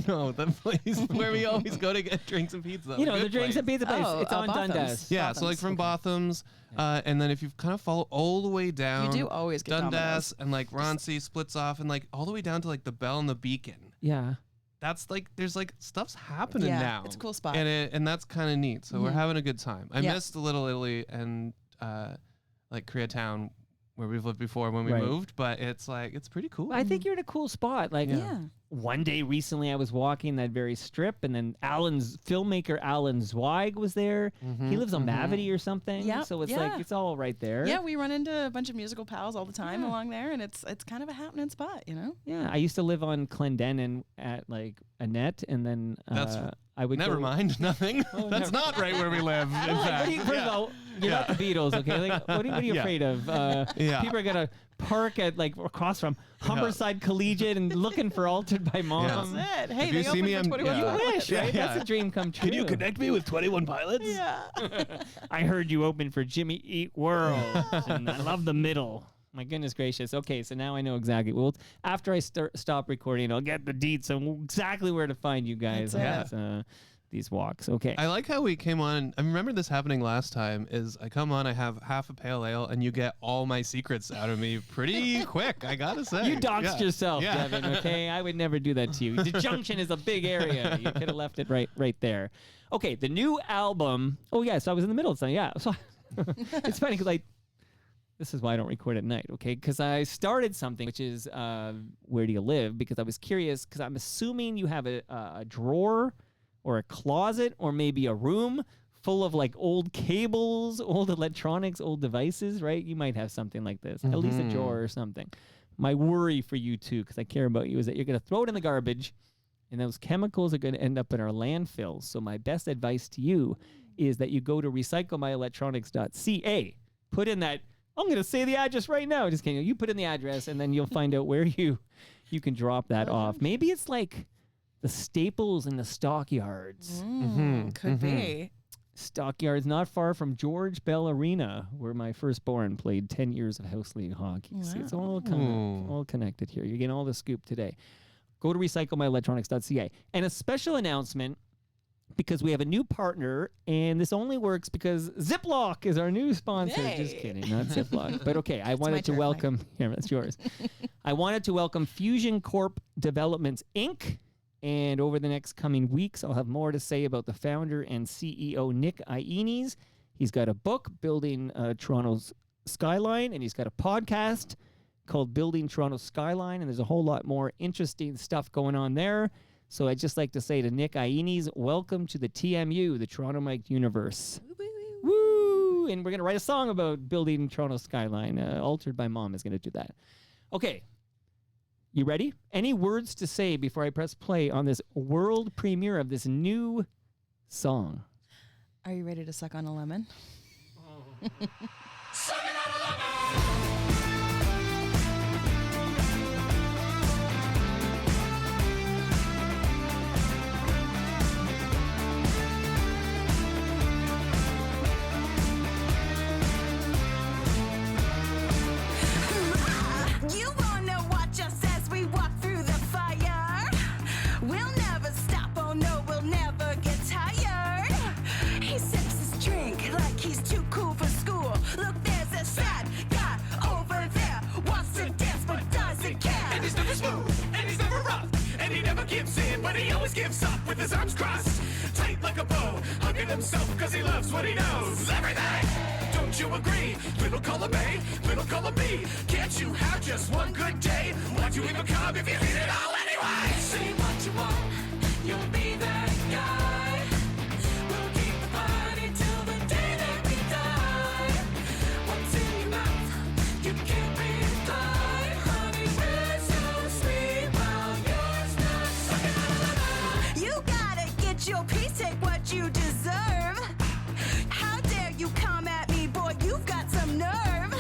Speaker 3: No, the place where we always go to get drinks and pizza.
Speaker 2: You know,
Speaker 3: good
Speaker 2: the drinks
Speaker 3: place.
Speaker 2: and pizza place.
Speaker 4: Oh,
Speaker 2: It's on
Speaker 4: Botham's.
Speaker 2: Dundas.
Speaker 3: Yeah, so like from Botham's, and then if you kind of follow all the way down,
Speaker 4: You do always get
Speaker 3: Dundas
Speaker 4: Domino's.
Speaker 3: and like Roncy splits off, and like all the way down to like the Bell and the Beacon.
Speaker 2: Yeah.
Speaker 3: that's like there's like stuff's happening
Speaker 4: Yeah,
Speaker 3: now.
Speaker 4: it's a cool spot.
Speaker 3: and that's kind of neat. So we're having a good time. I
Speaker 4: Yeah.
Speaker 3: missed Little Italy and like Koreatown where we've lived before when we
Speaker 2: Right.
Speaker 3: moved, but it's like it's pretty cool.
Speaker 2: I think you're in a cool spot. Like,
Speaker 4: Yeah.
Speaker 2: one day recently, I was walking that very strip, and then filmmaker Alan Zweig was there. He lives on Mavity or something.
Speaker 4: Yep,
Speaker 2: So it's
Speaker 4: yeah.
Speaker 2: like it's all right there.
Speaker 4: Yeah, we run into a bunch of musical pals all the time along there, and it's kind of a happening spot, you know.
Speaker 2: Yeah, I used to live on Clendenin at like Annette, and then
Speaker 3: That's
Speaker 2: I would
Speaker 3: Never
Speaker 2: go,
Speaker 3: mind, nothing. That's
Speaker 2: never-
Speaker 3: not right where we live. In
Speaker 2: What
Speaker 3: fact,
Speaker 2: are you, first of all, you're not the Beatles, okay? Like, what are you
Speaker 3: Yeah.
Speaker 2: afraid of?
Speaker 3: Yeah.
Speaker 2: People are gonna park at like across from Humberside Collegiate and looking for Altered by Mom.
Speaker 4: That's it. Hey,
Speaker 3: If you
Speaker 4: they
Speaker 3: see me,
Speaker 4: opened for
Speaker 3: I'm-
Speaker 4: 21
Speaker 3: yeah.
Speaker 4: Pilots.
Speaker 2: Wish, right?
Speaker 3: Yeah.
Speaker 2: That's a dream come true.
Speaker 3: me with 21 Pilots?
Speaker 4: Yeah.
Speaker 2: I heard you opened for Jimmy Eat World, and I love the middle. My goodness gracious. Okay, so now I know exactly. Well, after I stop recording, I'll get the deets on exactly where to find you guys
Speaker 4: That's
Speaker 2: on these walks. Okay.
Speaker 3: I like how we came on. I remember this happening last time. Is I come on, I have half a pale ale, and you get all my secrets out of me pretty quick. I gotta say,
Speaker 2: You doxed
Speaker 3: Yeah.
Speaker 2: yourself,
Speaker 3: Yeah.
Speaker 2: Devin, okay? I would never do that to you. The Junction is a big area. You could have left it right there. Okay, the new album. Oh, yeah, so I was in the middle of something. Yeah, so it's funny because this is why I don't record at night, okay? Because I started something, which is Where Do You Live? Because I was curious, because I'm assuming you have a drawer or a closet or maybe a room full of like old cables, old electronics, old devices, right? You might have something like this, at least a drawer or something. My worry for you too, because I care about you, is that you're going to throw it in the garbage and those chemicals are going to end up in our landfills. So my best advice to you is that you go to recyclemyelectronics.ca, put in that, I'm going to say the address right now. Just kidding. You put in the address and then you'll find out where you can drop that off. Maybe it's like the Staples and the Stockyards.
Speaker 4: Could be.
Speaker 2: Stockyards, not far from George Bell Arena, where my firstborn played 10 years of house league hockey. See, it's all all connected here. You're getting all the scoop today. Go to recyclemyelectronics.ca. And a special announcement, because we have a new partner, and this only works because Ziploc is our new sponsor. Just
Speaker 4: Hey.
Speaker 2: kidding, not Ziploc. But okay, I wanted to
Speaker 4: turn,
Speaker 2: welcome, here, that's yours. I wanted to welcome Fusion Corp Developments, Inc., and over the next coming weeks, I'll have more to say about the founder and CEO, Nick Iones. He's got a book, Building Toronto's Skyline, and he's got a podcast called Building Toronto's Skyline, and there's a whole lot more interesting stuff going on there. So I'd just like to say to Nick Iones, welcome to the TMU, the Toronto Mike Universe. Woo! And we're going to write a song about building Toronto's Skyline. Altered by Mom is going to do that. Okay. You ready? Any words to say before I press play on this world premiere of this new song?
Speaker 4: Are you ready to suck on a lemon?
Speaker 5: You wanna watch us as we walk through the fire? We'll never stop, oh no, we'll never get tired. He sips his drink like he's too cool for school. Look, there's a sad guy over there, wants to dance but doesn't care.
Speaker 1: And he's never smooth, and he's never rough, and he never gives in, but he always gives up with his arms crossed, tight like a bow, hugging himself because he loves what he knows. Everything! Don't you agree? Little column A, little column B. Can't you have just one good day? Why'd you even come if you hate it all anyway? Say what you want, you'll be that guy. We'll keep the party till the day that we die. What's in your mouth? You can't reply. Honey, we're so sweet while yours not sucking on a lemon.
Speaker 5: You gotta get your piece, take what you deserve. How dare you come at me, boy, you've got some nerve.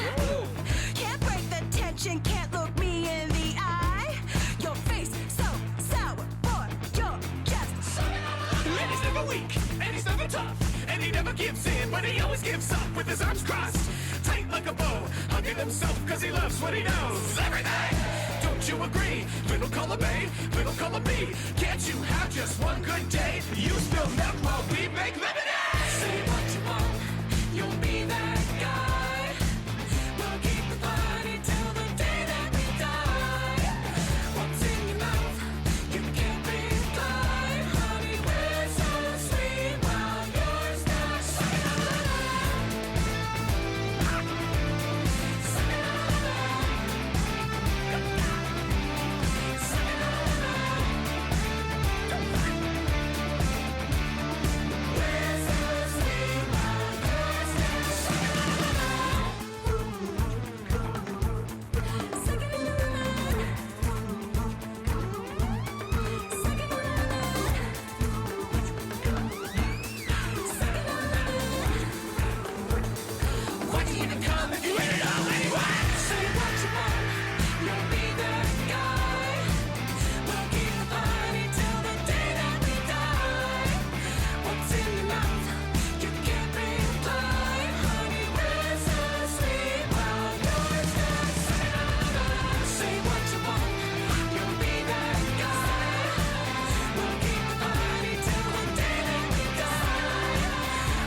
Speaker 5: Can't break the tension, can't look me in the eye. Your face so sour, boy, you're just
Speaker 1: And he's never weak, and he's never tough, and he never gives in, but he always gives up with his arms crossed, tight like a bow, hugging himself because he loves what he knows. Everything! Don't you agree? Little column A, little column B. Can't you have just one good day? You spill milk while we make lemonade. Say what you want, you'll be that guy. We'll keep the party till the day that we die. What's in your mouth? You can't reply.
Speaker 5: come if you want it all anyway. Say what you want, you'll be the guy. We'll keep the party till the day that we die. What's in your mouth? You can't reply. Honey, restlessly while you're still sucking on the line. Say what you want, you'll be that guy. We'll keep the party till the day that we die.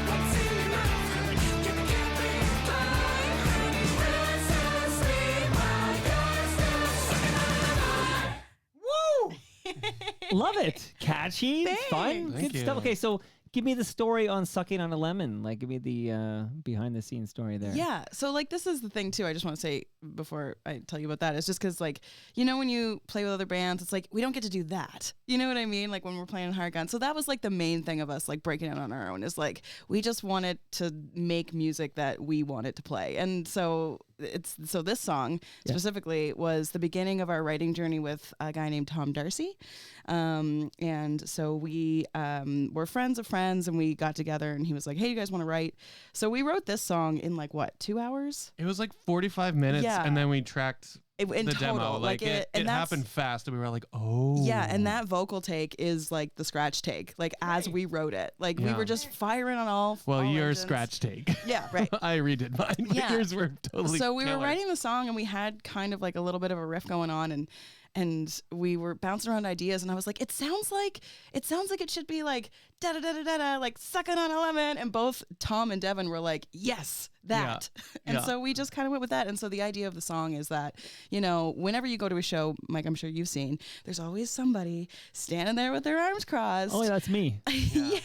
Speaker 5: What's in your mouth? You can't reply. Honey, restlessly while you're still sucking on the line.
Speaker 2: Love it. Catchy. It's fun.
Speaker 3: Thank
Speaker 2: Good stuff.
Speaker 3: you.
Speaker 2: Okay, so give me the story on sucking on a lemon. Like, give me the behind the scenes story there.
Speaker 4: Yeah. So like this is the thing too. I just want to say before I tell you about that, it's just because like, you know, when you play with other bands, it's like we don't get to do that. You know what I mean? Like when we're playing Hard Gun. So that was like the main thing of us like breaking it on our own is like we just wanted to make music that we wanted to play. And so this song specifically was the beginning of our writing journey with a guy named Tom Darcy. And so we were friends of friends and we got together and he was like, hey, you guys want to write? So we wrote this song in like what, 2 hours?
Speaker 3: It was like 45 minutes,
Speaker 4: Yeah.
Speaker 3: and then we tracked
Speaker 4: In
Speaker 3: the
Speaker 4: total.
Speaker 3: demo. Like it
Speaker 4: and that's-
Speaker 3: happened fast, and we were like, oh.
Speaker 4: Yeah, and that vocal take is like the scratch take, like as we wrote it. Like we
Speaker 3: Yeah.
Speaker 4: were just firing on all.
Speaker 3: Well,
Speaker 4: all
Speaker 3: your
Speaker 4: engines.
Speaker 3: scratch take.
Speaker 4: Yeah, right.
Speaker 3: I redid mine, but
Speaker 4: Yeah.
Speaker 3: yours were totally.
Speaker 4: So we were
Speaker 3: killer.
Speaker 4: writing the song and we had kind of like a little bit of a riff going on and we were bouncing around ideas and I was like, it sounds like it should be like da da da da da da, like sucking on a lemon. And both Tom and Devin were like, yes, that. And
Speaker 3: Yeah.
Speaker 4: so we just kind of went with that. And so the idea of the song is that, you know, whenever you go to a show, Mike, I'm sure you've seen, there's always somebody standing there with their arms crossed.
Speaker 2: Oh, that's me.
Speaker 4: Yeah.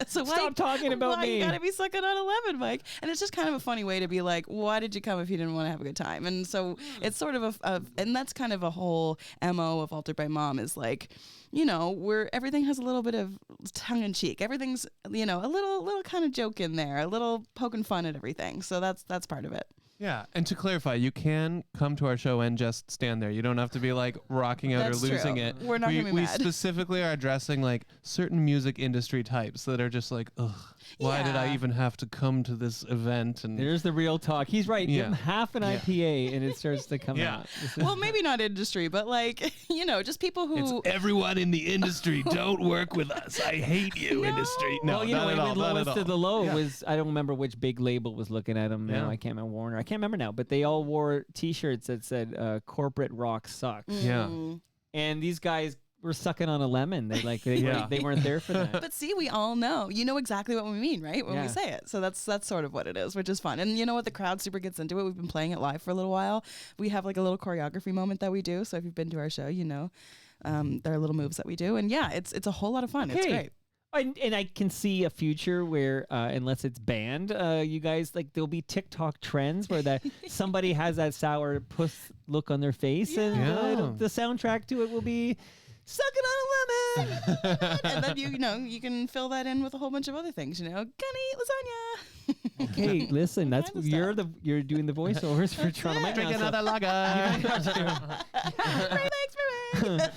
Speaker 4: So
Speaker 2: Stop talking about
Speaker 4: why
Speaker 2: me.
Speaker 4: you gotta be sucking on a lemon, Mike? And it's just kind of a funny way to be like, why did you come if you didn't want to have a good time? And so it's sort of and that's kind of a whole MO of Altered by Mom is like, you know, where everything has a little bit of tongue in cheek. Everything's, you know, a little kind of joke in there, a little poking fun at everything. So that's part of it.
Speaker 3: Yeah, and to clarify, you can come to our show and just stand there. You don't have to be like rocking out
Speaker 4: That's
Speaker 3: or losing
Speaker 4: true.
Speaker 3: it.
Speaker 4: We're not
Speaker 3: we,
Speaker 4: gonna be
Speaker 3: we
Speaker 4: mad.
Speaker 3: specifically are addressing like certain music industry types that are just like, ugh, why did I
Speaker 4: Yeah.
Speaker 3: even have to come to this event? And
Speaker 2: There's the real talk. He's right. Give him
Speaker 3: Yeah.
Speaker 2: half an
Speaker 3: Yeah.
Speaker 2: IPA and it starts to come
Speaker 3: Yeah.
Speaker 2: out. This is-
Speaker 4: Well, maybe not industry, but like, you know, just people who.
Speaker 3: it's everyone in the industry. Don't work with us. I hate you, industry. No,
Speaker 2: well, you know,
Speaker 3: not at all.
Speaker 2: when
Speaker 3: Not
Speaker 2: Lowest
Speaker 3: at
Speaker 2: to
Speaker 3: all.
Speaker 2: the Low
Speaker 3: Yeah.
Speaker 2: was, I don't remember which big label was looking at him now.
Speaker 3: Yeah.
Speaker 2: I can't remember Warner. I can't remember now, but they all wore T-shirts that said "Corporate Rock Sucks,"
Speaker 3: Yeah.
Speaker 4: Mm.
Speaker 2: and these guys were sucking on a lemon. They like
Speaker 3: Yeah.
Speaker 2: they weren't there for that.
Speaker 4: But see, we all know. You know exactly what we mean, right? When
Speaker 2: Yeah.
Speaker 4: we say it. So that's sort of what it is, which is fun. And you know what? The crowd super gets into it. We've been playing it live for a little while. We have like a little choreography moment that we do. So if you've been to our show, you know, there are little moves that we do. And yeah, it's a whole lot of fun. It's
Speaker 2: Okay.
Speaker 4: great.
Speaker 2: And I can see a future where, unless it's banned, you guys like there'll be TikTok trends where that somebody has that sour puss look on their face, and
Speaker 3: Yeah.
Speaker 2: the soundtrack to it will be sucking on a lemon.
Speaker 4: And then you know, you can fill that in with a whole bunch of other things, you know, gonna eat lasagna.
Speaker 2: Okay, listen, that's
Speaker 4: Kind of
Speaker 2: you're doing the voiceovers for Toronto Mike
Speaker 3: Drink
Speaker 2: now, so-
Speaker 3: another lager.
Speaker 4: Thanks for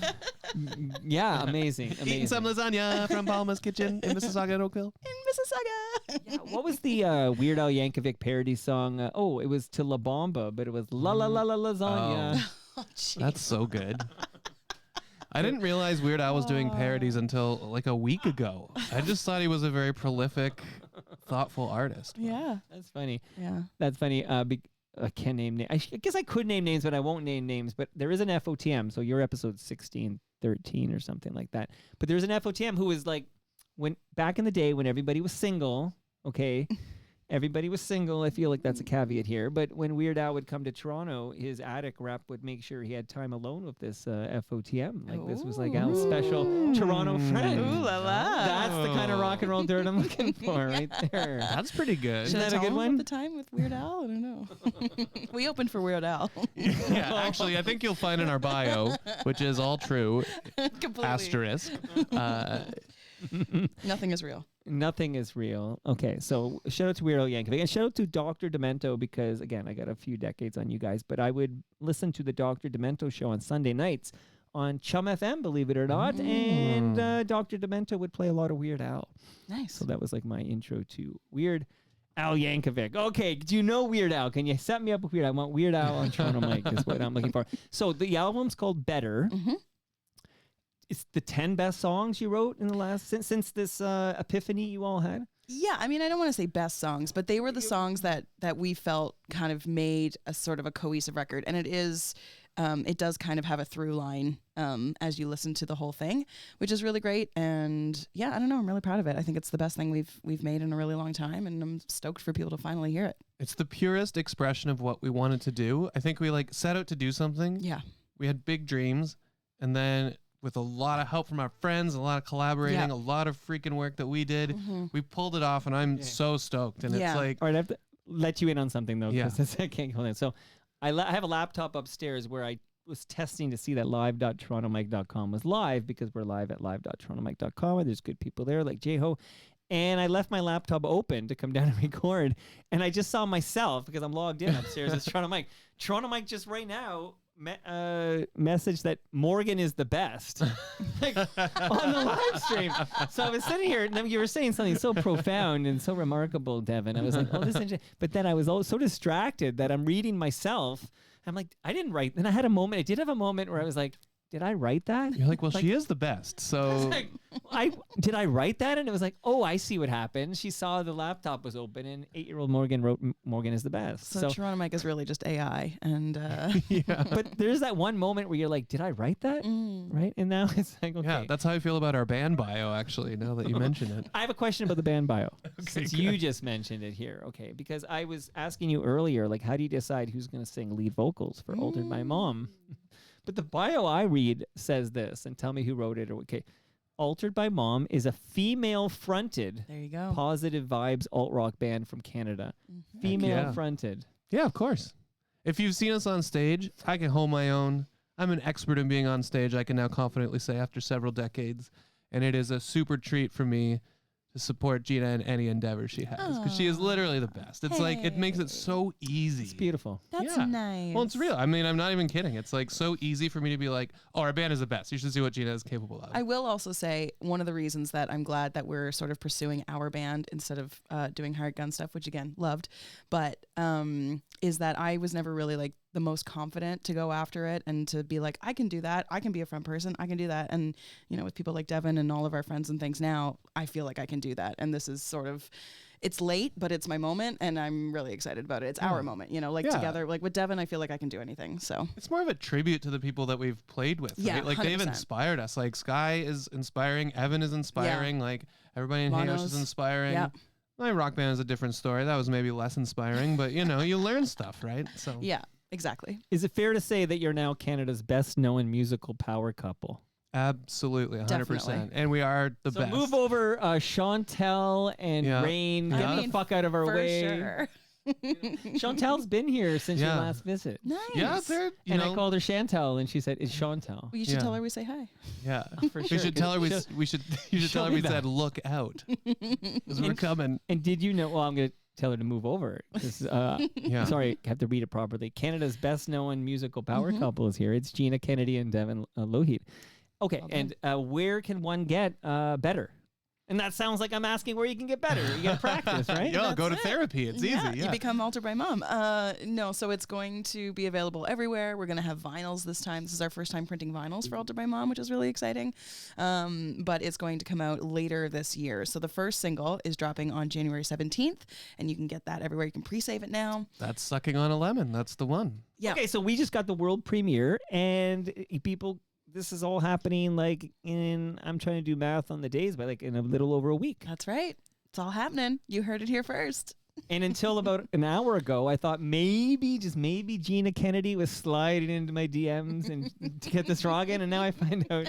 Speaker 2: Yeah, amazing, amazing.
Speaker 3: Eating some lasagna from Palma's Kitchen in Mississauga and Oakville.
Speaker 4: in Mississauga.
Speaker 2: Yeah, what was the Weird Al Yankovic parody song? It was to La Bamba, but it was La La La La Lasagna.
Speaker 4: Oh, jeez.
Speaker 3: That's so good. I didn't realize Weird Al was doing parodies until like a week ago. I just thought he was a very prolific, thoughtful artist.
Speaker 4: Yeah.
Speaker 2: That's funny.
Speaker 4: Yeah.
Speaker 2: That's funny. I can't name names. I guess I could name names, but I won't name names. But there is an FOTM. So your episode 16, 13 or something like that. But there's an FOTM who was like, when back in the day when everybody was single, okay, everybody was single. I feel like that's a caveat here. But when Weird Al would come to Toronto, his attic rep would make sure he had time alone with this FOTM. Like this was like Al's special Toronto friend.
Speaker 4: Ooh la la.
Speaker 2: That's the kind of rock and roll dirt I'm looking for right there.
Speaker 3: That's pretty good.
Speaker 2: Isn't
Speaker 4: Should I
Speaker 2: that a
Speaker 4: tell
Speaker 2: good
Speaker 4: him
Speaker 2: one?
Speaker 4: At the time with Weird Al? I don't know. We opened for Weird Al.
Speaker 3: Yeah, actually, I think you'll find in our bio, which is all true,
Speaker 4: Completely.
Speaker 3: asterisk.
Speaker 4: Nothing is real.
Speaker 2: Nothing is real. Okay, so shout out to Weird Al Yankovic and shout out to Dr. Demento because again, I got a few decades on you guys, but I would listen to the Dr. Demento show on Sunday nights on Chum FM, believe it or not, and Dr. Demento would play a lot of Weird Al.
Speaker 4: Nice.
Speaker 2: So that was like my intro to Weird Al Yankovic. Okay, do you know Weird Al? Can you set me up with Weird Al? I want Weird Al on Toronto Mike is what I'm looking for. So the album's called Better.
Speaker 4: Mhm.
Speaker 2: It's the 10 best songs you wrote in the last since this epiphany you all had.
Speaker 4: Yeah, I mean, I don't want to say best songs, but they were the songs that we felt kind of made a sort of a cohesive record, and it does kind of have a through line as you listen to the whole thing, which is really great. And yeah, I don't know, I'm really proud of it. I think it's the best thing we've made in a really long time, and I'm stoked for people to finally hear it.
Speaker 3: It's the purest expression of what we wanted to do. I think we like set out to do something.
Speaker 4: Yeah.
Speaker 3: We had big dreams, and then with a lot of help from our friends, a lot of collaborating,
Speaker 4: Yeah.
Speaker 3: a lot of freaking work that we did, we pulled it off, and I'm so stoked. And
Speaker 4: Yeah.
Speaker 3: it's like,
Speaker 2: All right, I have to let you in on something though,
Speaker 3: Yeah.
Speaker 2: because I can't hold it. So I have a laptop upstairs where I was testing to see that live.torontomike.com was live, because we're live at live.torontomike.com where there's good people there like J-Ho. And I left my laptop open to come down and record, and I just saw myself because I'm logged in upstairs as Toronto Mike. Toronto Mike just right now message that Morgan is the best like, on the live stream. So I was sitting here, and then you were saying something so profound and so remarkable, Devin. I was like, oh, this is interesting. But then I was so distracted that I'm reading myself. I'm like, I didn't write. Then I had a moment. I did have a moment where I was like, did I write that?
Speaker 3: you're like, well, she is the best. So
Speaker 2: Like, did I write that? And it was like, oh, I see what happened. She saw the laptop was open, and 8-year-old Morgan wrote Morgan is the best.
Speaker 4: So Toronto Mike is really just AI, and
Speaker 2: But there's that one moment where you're like, did I write that? Right? And now it's like, okay.
Speaker 3: yeah, that's how I feel about our band bio, actually, now that you mention it.
Speaker 2: I have a question about the band bio, since you just mentioned it here. Okay, because I was asking you earlier, like, how do you decide who's going to sing lead vocals for Altered by Mom? But the bio I read says this, and tell me who wrote it. Or okay, Altered by Mom is a female-fronted,
Speaker 4: there you go.
Speaker 2: positive vibes alt-rock band from Canada. Female-fronted.
Speaker 3: Yeah, of course. If you've seen us on stage, I can hold my own. I'm an expert in being on stage, I can now confidently say, after several decades. And it is a super treat for me to support Gina in any endeavor she has, because she is literally the best. It's like, it makes it so easy.
Speaker 2: It's beautiful.
Speaker 4: That's
Speaker 3: Yeah.
Speaker 4: nice.
Speaker 3: Well, it's real. I mean, I'm not even kidding. It's like so easy for me to be like, oh, our band is the best. You should see what Gina is capable of.
Speaker 4: I will also say one of the reasons that I'm glad that we're sort of pursuing our band instead of doing hired gun stuff, which again loved, but is that I was never really like the most confident to go after it and to be like, I can do that. I can be a front person. I can do that. And you know, with people like Devin and all of our friends and things now, I feel like I can do that. And this is sort of, it's late, but it's my moment, and I'm really excited about it. It's our moment, you know, like
Speaker 3: Yeah.
Speaker 4: together, like with Devin, I feel like I can do anything. So
Speaker 3: It's more of a tribute to the people that we've played with.
Speaker 4: Yeah,
Speaker 3: right? Like they've
Speaker 4: 100%.
Speaker 3: inspired us. Like Sky is inspiring. Evan is inspiring. Like everybody in Hayosh is
Speaker 4: Monos.
Speaker 3: inspiring.
Speaker 4: Yeah.
Speaker 3: My rock band is a different story. That was maybe less inspiring, but you know, you learn stuff, right? So
Speaker 4: yeah, exactly.
Speaker 2: Is it fair to say that you're now Canada's best-known musical power couple?
Speaker 3: absolutely, 100%.
Speaker 4: Definitely.
Speaker 3: And we are the
Speaker 2: So
Speaker 3: best.
Speaker 2: move over, Chantel and
Speaker 3: Yeah.
Speaker 2: Rain.
Speaker 4: I
Speaker 2: Get
Speaker 4: mean,
Speaker 2: the fuck out of our
Speaker 4: For
Speaker 2: way.
Speaker 4: sure.
Speaker 2: Chantel's been here since your
Speaker 3: Yeah.
Speaker 2: last visit.
Speaker 4: Nice.
Speaker 3: Yeah, they're, you
Speaker 2: And
Speaker 3: know,
Speaker 2: I called her Chantel, and she said, it's Chantel.
Speaker 4: Well, you should
Speaker 3: Yeah.
Speaker 4: tell her we say hi.
Speaker 3: yeah.
Speaker 2: For
Speaker 3: We
Speaker 2: sure.
Speaker 3: should tell her you should
Speaker 2: show
Speaker 3: tell her
Speaker 2: me
Speaker 3: we
Speaker 2: that.
Speaker 3: said look out. 'Cause we're coming.
Speaker 2: And did you know? Well, I'm going to tell her to move over. 'Cause,
Speaker 3: Yeah.
Speaker 2: Sorry, I have to read it properly. Canada's best-known musical power couple is here. It's Gina Kennedy and Devin Lougheed. Okay,
Speaker 4: Well
Speaker 2: and where can one get better? And that sounds like I'm asking where you can get better. You got to practice, right?
Speaker 3: Yeah, go to
Speaker 4: That's it.
Speaker 3: therapy. It's easy. Yeah.
Speaker 4: You become Altered by Mom. No, so it's going to be available everywhere. We're going to have vinyls this time. This is our first time printing vinyls for Altered by Mom, which is really exciting. But it's going to come out later this year. So the first single is dropping on January 17th, and you can get that everywhere. You can pre-save it now.
Speaker 3: That's Sucking on a Lemon. That's the one.
Speaker 4: Yeah.
Speaker 2: Okay, so we just got the world premiere, and people, this is all happening like in, I'm trying to do math on the days, but like in a little over a week.
Speaker 4: That's right. It's all happening. You heard it here first.
Speaker 2: And until about an hour ago, I thought maybe, just maybe, Gina Kennedy was sliding into my DMs and to get this raw again, and now I find out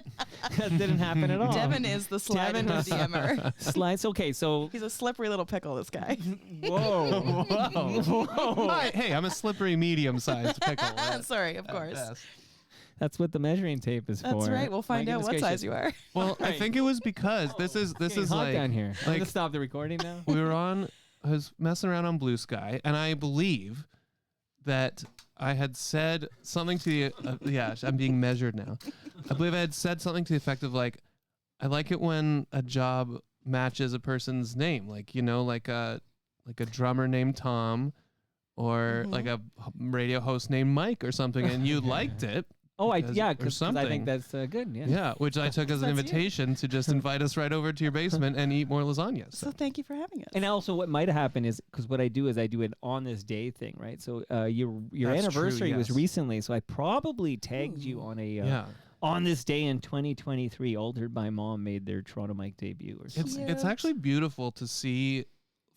Speaker 2: that didn't happen at all.
Speaker 4: Devin is the slide
Speaker 2: Devin
Speaker 4: into
Speaker 2: is-
Speaker 4: DMer.
Speaker 2: Slides. Okay, so
Speaker 4: He's a slippery little pickle, this guy.
Speaker 2: whoa, whoa.
Speaker 3: Hey, I'm a slippery medium-sized pickle.
Speaker 4: Sorry, of
Speaker 3: at
Speaker 4: course.
Speaker 3: best.
Speaker 2: That's what the measuring tape is for.
Speaker 4: That's right. We'll
Speaker 2: My
Speaker 4: find out
Speaker 2: goodness
Speaker 4: what
Speaker 2: gracious.
Speaker 4: size you are.
Speaker 3: Well, I
Speaker 2: Right.
Speaker 3: think it was because this is
Speaker 2: Getting hot
Speaker 3: like
Speaker 2: down here. I'm
Speaker 3: like-
Speaker 2: gonna stop the recording now.
Speaker 3: we were on. I was messing around on Blue Sky, and I believe that I had said something to the. Yeah, I'm being measured now. I believe I had said something to the effect of like, I like it when a job matches a person's name, like you know, like like a drummer named Tom or like a radio host named Mike or something, and you liked it.
Speaker 2: Oh,
Speaker 3: or
Speaker 2: because I
Speaker 3: something.
Speaker 2: think that's good. Yeah.
Speaker 3: Yeah, which I took as an
Speaker 4: That's you.
Speaker 3: invitation to just invite us right over to your basement and eat more lasagna.
Speaker 4: So thank you for having us.
Speaker 2: And also, what might have happened is because what I do is I do an on this day thing, right? So your
Speaker 3: That's true,
Speaker 2: anniversary was
Speaker 3: yes.
Speaker 2: recently, so I probably tagged you on a
Speaker 3: yeah.
Speaker 2: on this day in 2023. Altered by Mom made their Toronto Mic debut, or something.
Speaker 3: It's actually beautiful to see,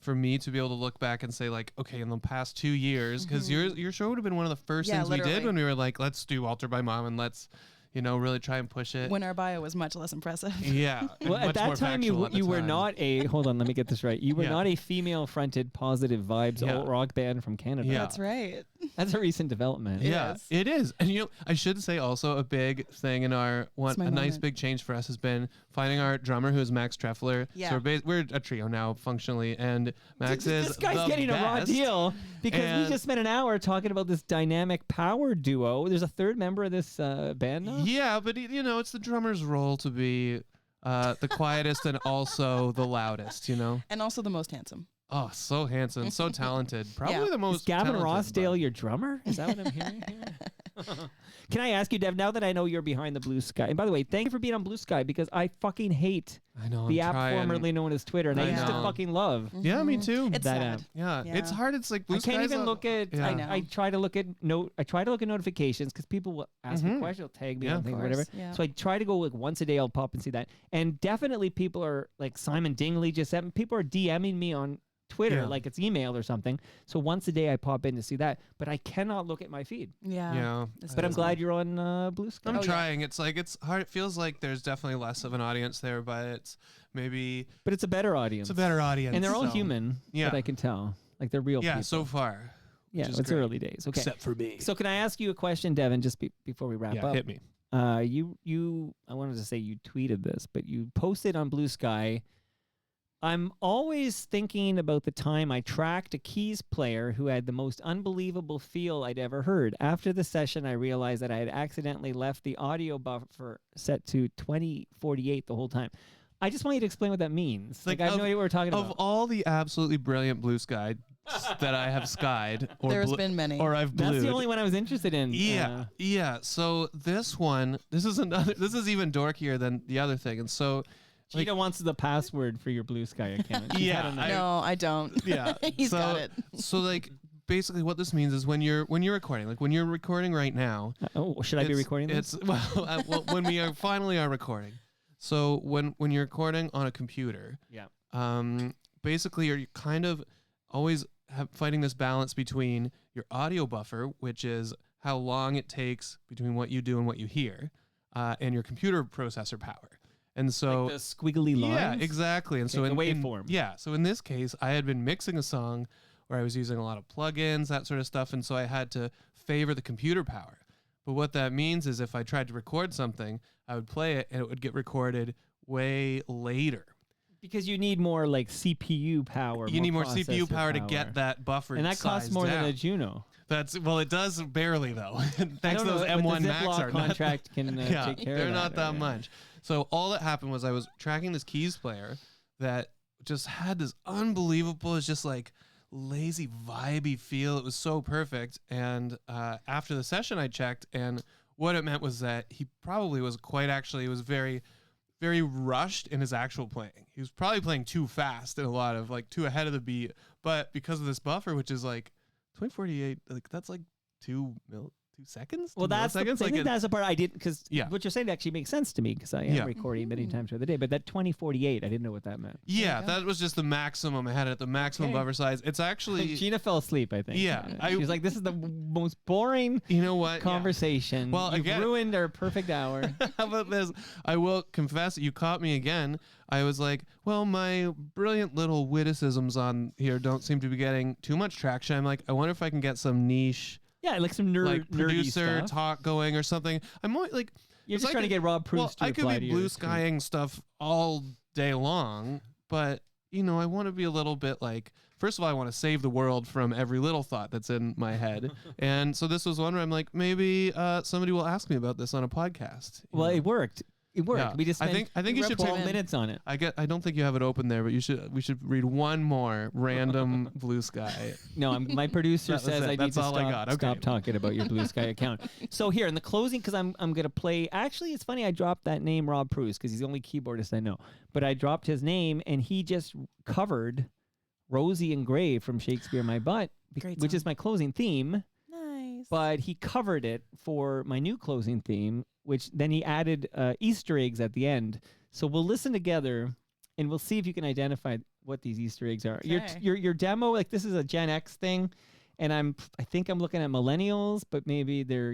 Speaker 3: for me to be able to look back and say like, okay, in the past 2 years, because your show would have been one of the first
Speaker 4: Yeah,
Speaker 3: things we did
Speaker 4: literally.
Speaker 3: when we were like, let's do Altered by Mom and let's, really try and push it.
Speaker 4: when our bio was much less impressive.
Speaker 3: Yeah. and
Speaker 2: Well, at
Speaker 3: much
Speaker 2: that
Speaker 3: more
Speaker 2: time,
Speaker 3: factual at the
Speaker 2: you were
Speaker 3: time.
Speaker 2: not a hold on, let me get this right. You were
Speaker 3: Yeah.
Speaker 2: not a female-fronted positive vibes
Speaker 3: Yeah.
Speaker 2: alt rock band from Canada.
Speaker 3: Yeah.
Speaker 4: That's right.
Speaker 2: That's a recent development.
Speaker 3: Yeah,
Speaker 4: is.
Speaker 3: it is. And I should say also a big thing in our
Speaker 4: It's my
Speaker 3: a nice
Speaker 4: moment.
Speaker 3: big change for us has been finding our drummer who is Max Treffler.
Speaker 4: Yeah.
Speaker 3: So we're a trio now functionally, and Max is
Speaker 2: This guy's
Speaker 3: the
Speaker 2: getting a raw
Speaker 3: best.
Speaker 2: deal because we
Speaker 3: And-
Speaker 2: just spent an hour talking about this dynamic power duo. There's a third member of this band now.
Speaker 3: Yeah, but it's the drummer's role to be the quietest and also the loudest.
Speaker 4: And also the most handsome.
Speaker 3: Oh, so handsome, so talented. Probably
Speaker 4: Yeah.
Speaker 3: the most.
Speaker 2: Is Gavin
Speaker 3: talented,
Speaker 2: Rossdale
Speaker 3: but-
Speaker 2: your drummer? Is that what I'm hearing here? Can I ask you, Dev, now that I know you're behind the Blue Sky, and by the way, thank you for being on Blue Sky because I fucking hate
Speaker 3: I know.
Speaker 2: the
Speaker 3: I'm
Speaker 2: app
Speaker 3: trying.
Speaker 2: formerly known as Twitter, and I
Speaker 3: I
Speaker 2: used to
Speaker 3: know.
Speaker 2: fucking love.
Speaker 3: Yeah, me too.
Speaker 4: It's
Speaker 2: That
Speaker 4: sad.
Speaker 2: app.
Speaker 3: Yeah, it's
Speaker 4: Yeah.
Speaker 3: hard. It's like Blue
Speaker 2: I can't
Speaker 3: Sky's
Speaker 2: even
Speaker 3: a-
Speaker 2: look at.
Speaker 3: Yeah.
Speaker 4: I know.
Speaker 2: I try to look at I try to look at notifications because people will ask me
Speaker 3: Mhm.
Speaker 2: questions, they'll tag me
Speaker 3: Yeah,
Speaker 2: on
Speaker 3: of
Speaker 2: things, whatever.
Speaker 4: course, yeah.
Speaker 2: So I try to go like once a day. I'll pop and see that, and definitely people are like Simon Dingley just sent. People are DMing me on Twitter,
Speaker 3: Yeah.
Speaker 2: like it's email or something. So once a day I pop in to see that, but I cannot look at my feed.
Speaker 4: Yeah.
Speaker 3: Yeah.
Speaker 4: It's
Speaker 2: But I'm
Speaker 4: dismal.
Speaker 2: glad you're on Blue Sky.
Speaker 3: I'm
Speaker 4: Oh, yeah.
Speaker 3: trying. It's like it's hard. It feels like there's definitely less of an audience there, but it's maybe
Speaker 2: But it's a better audience.
Speaker 3: it's a better audience.
Speaker 2: and they're all
Speaker 3: so-
Speaker 2: human.
Speaker 3: Yeah.
Speaker 2: that I can tell. Like they're real
Speaker 3: Yeah,
Speaker 2: people.
Speaker 3: so far.
Speaker 2: yeah,
Speaker 3: which is
Speaker 2: it's
Speaker 3: great.
Speaker 2: early days. Okay.
Speaker 3: Except for me.
Speaker 2: So can I ask you a question, Devin, just before we wrap
Speaker 3: yeah,
Speaker 2: up?
Speaker 3: hit me.
Speaker 2: You I wanted to say you tweeted this, but you posted on Blue Sky. I'm always thinking about the time I tracked a keys player who had the most unbelievable feel I'd ever heard. After the session, I realized that I had accidentally left the audio buffer set to 2048 the whole time. I just want you to explain what that means. Like,
Speaker 3: Like,
Speaker 2: I have no
Speaker 3: of-
Speaker 2: idea what we're talking
Speaker 3: Of
Speaker 2: about.
Speaker 3: all the absolutely brilliant blue sky that I have skied, or
Speaker 4: There's
Speaker 3: blu-
Speaker 4: been many.
Speaker 3: or I've
Speaker 2: That's
Speaker 3: blued.
Speaker 2: the only one I was interested in.
Speaker 3: Yeah, yeah. So this one, this is another. This is even dorkier than the other thing, and so
Speaker 2: Gina wants the password for your Blue Sky account. She's
Speaker 3: Yeah,
Speaker 2: had enough.
Speaker 4: No, I don't.
Speaker 3: yeah.
Speaker 4: He's
Speaker 3: so,
Speaker 4: got it.
Speaker 3: So like, basically, what this means is when you're recording, like when you're recording right now.
Speaker 2: Oh, should I be
Speaker 3: it's-
Speaker 2: recording this?
Speaker 3: It's well, when we are finally are recording. So when you're recording on a computer,
Speaker 2: Yeah.
Speaker 3: basically you're kind of always fighting this balance between your audio buffer, which is how long it takes between what you do and what you hear, and your computer processor power. And so
Speaker 2: Like the squiggly lines?
Speaker 3: yeah, exactly. And so
Speaker 2: Okay,
Speaker 3: in
Speaker 2: the
Speaker 3: in-
Speaker 2: waveform.
Speaker 3: yeah, so in this case, I had been mixing a song where I was using a lot of plugins, that sort of stuff, and so I had to favor the computer power. But what that means is if I tried to record something, I would play it and it would get recorded way later.
Speaker 2: Because you need more like CPU power.
Speaker 3: You need more CPU
Speaker 2: processor
Speaker 3: power to get that buffer,
Speaker 2: And that costs
Speaker 3: size
Speaker 2: more
Speaker 3: down.
Speaker 2: than a Juno.
Speaker 3: That's well, it does barely though.
Speaker 2: I
Speaker 3: Thanks
Speaker 2: don't
Speaker 3: to
Speaker 2: know,
Speaker 3: those
Speaker 2: but
Speaker 3: M1
Speaker 2: the
Speaker 3: Max
Speaker 2: Ziploc
Speaker 3: are not
Speaker 2: contract can
Speaker 3: yeah,
Speaker 2: take care of
Speaker 3: they're
Speaker 2: that.
Speaker 3: not that
Speaker 2: right?
Speaker 3: much. So all that happened was I was tracking this keys player that just had this unbelievable, it's just like lazy, vibey feel. It was so perfect. And after the session, I checked, and what it meant was that he probably was quite actually, it was very, very rushed in his actual playing. He was probably playing too fast and a lot of like too ahead of the beat. But because of this buffer, which is like 2048, like that's like 2 seconds.
Speaker 2: Well,
Speaker 3: 2
Speaker 2: that's the, I
Speaker 3: milliseconds? Like
Speaker 2: think
Speaker 3: it-
Speaker 2: that's the part I didn't, because
Speaker 3: Yeah.
Speaker 2: what you're saying actually makes sense to me, because I am
Speaker 3: Yeah.
Speaker 2: recording many times throughout the day. But that 2048, I didn't know what that meant.
Speaker 3: Yeah, that was just the maximum. I had it at the maximum
Speaker 2: Okay.
Speaker 3: buffer size. It's actually,
Speaker 2: Gina fell asleep, I think.
Speaker 3: Yeah,
Speaker 2: She was like, "This is the most boring
Speaker 3: you know what? Yeah.
Speaker 2: conversation.
Speaker 3: Well,
Speaker 2: You've
Speaker 3: again-
Speaker 2: ruined our perfect hour."
Speaker 3: How about this? I will confess, you caught me again. I was like, well, my brilliant little witticisms on here don't seem to be getting too much traction. I'm like, I wonder if I can get some niche,
Speaker 2: Yeah, like some
Speaker 3: like
Speaker 2: nerdy
Speaker 3: producer
Speaker 2: stuff.
Speaker 3: talk going or something. I'm always, like,
Speaker 2: You're
Speaker 3: it's
Speaker 2: just
Speaker 3: like
Speaker 2: trying to
Speaker 3: a-
Speaker 2: get Rob Proust
Speaker 3: well,
Speaker 2: to
Speaker 3: I could
Speaker 2: reply
Speaker 3: be
Speaker 2: to
Speaker 3: blue
Speaker 2: your tweet.
Speaker 3: skying stuff all day long, but you know, I want to be a little bit like. First of all, I want to save the world from every little thought that's in my head, and so this was one where I'm like, maybe somebody will ask me about this on a podcast. you
Speaker 2: Well,
Speaker 3: know?
Speaker 2: it worked. It worked.
Speaker 3: Yeah.
Speaker 2: We just
Speaker 3: I
Speaker 2: spent
Speaker 3: think you should
Speaker 2: 12
Speaker 3: take-
Speaker 2: minutes on it.
Speaker 3: I don't think you have it open there, but we should read one more random Blue Sky.
Speaker 2: No, my producer
Speaker 3: That was
Speaker 2: says
Speaker 3: it.
Speaker 2: I need
Speaker 3: That's
Speaker 2: to
Speaker 3: all I got. Okay.
Speaker 2: stop talking about your Blue Sky account. So here in the closing, because I'm gonna play. Actually, it's funny I dropped that name Rob Bruce because he's the only keyboardist I know. But I dropped his name and he just covered Rosie and Gray from Shakespeare in My Butt,
Speaker 4: Great
Speaker 2: which is
Speaker 4: song.
Speaker 2: my closing theme.
Speaker 4: Nice.
Speaker 2: But he covered it for my new closing theme, which then he added Easter eggs at the end. So we'll listen together and we'll see if you can identify what these Easter eggs are.
Speaker 4: Okay.
Speaker 2: Your demo, like this is a Gen X thing, and I think I'm looking at millennials, but maybe you're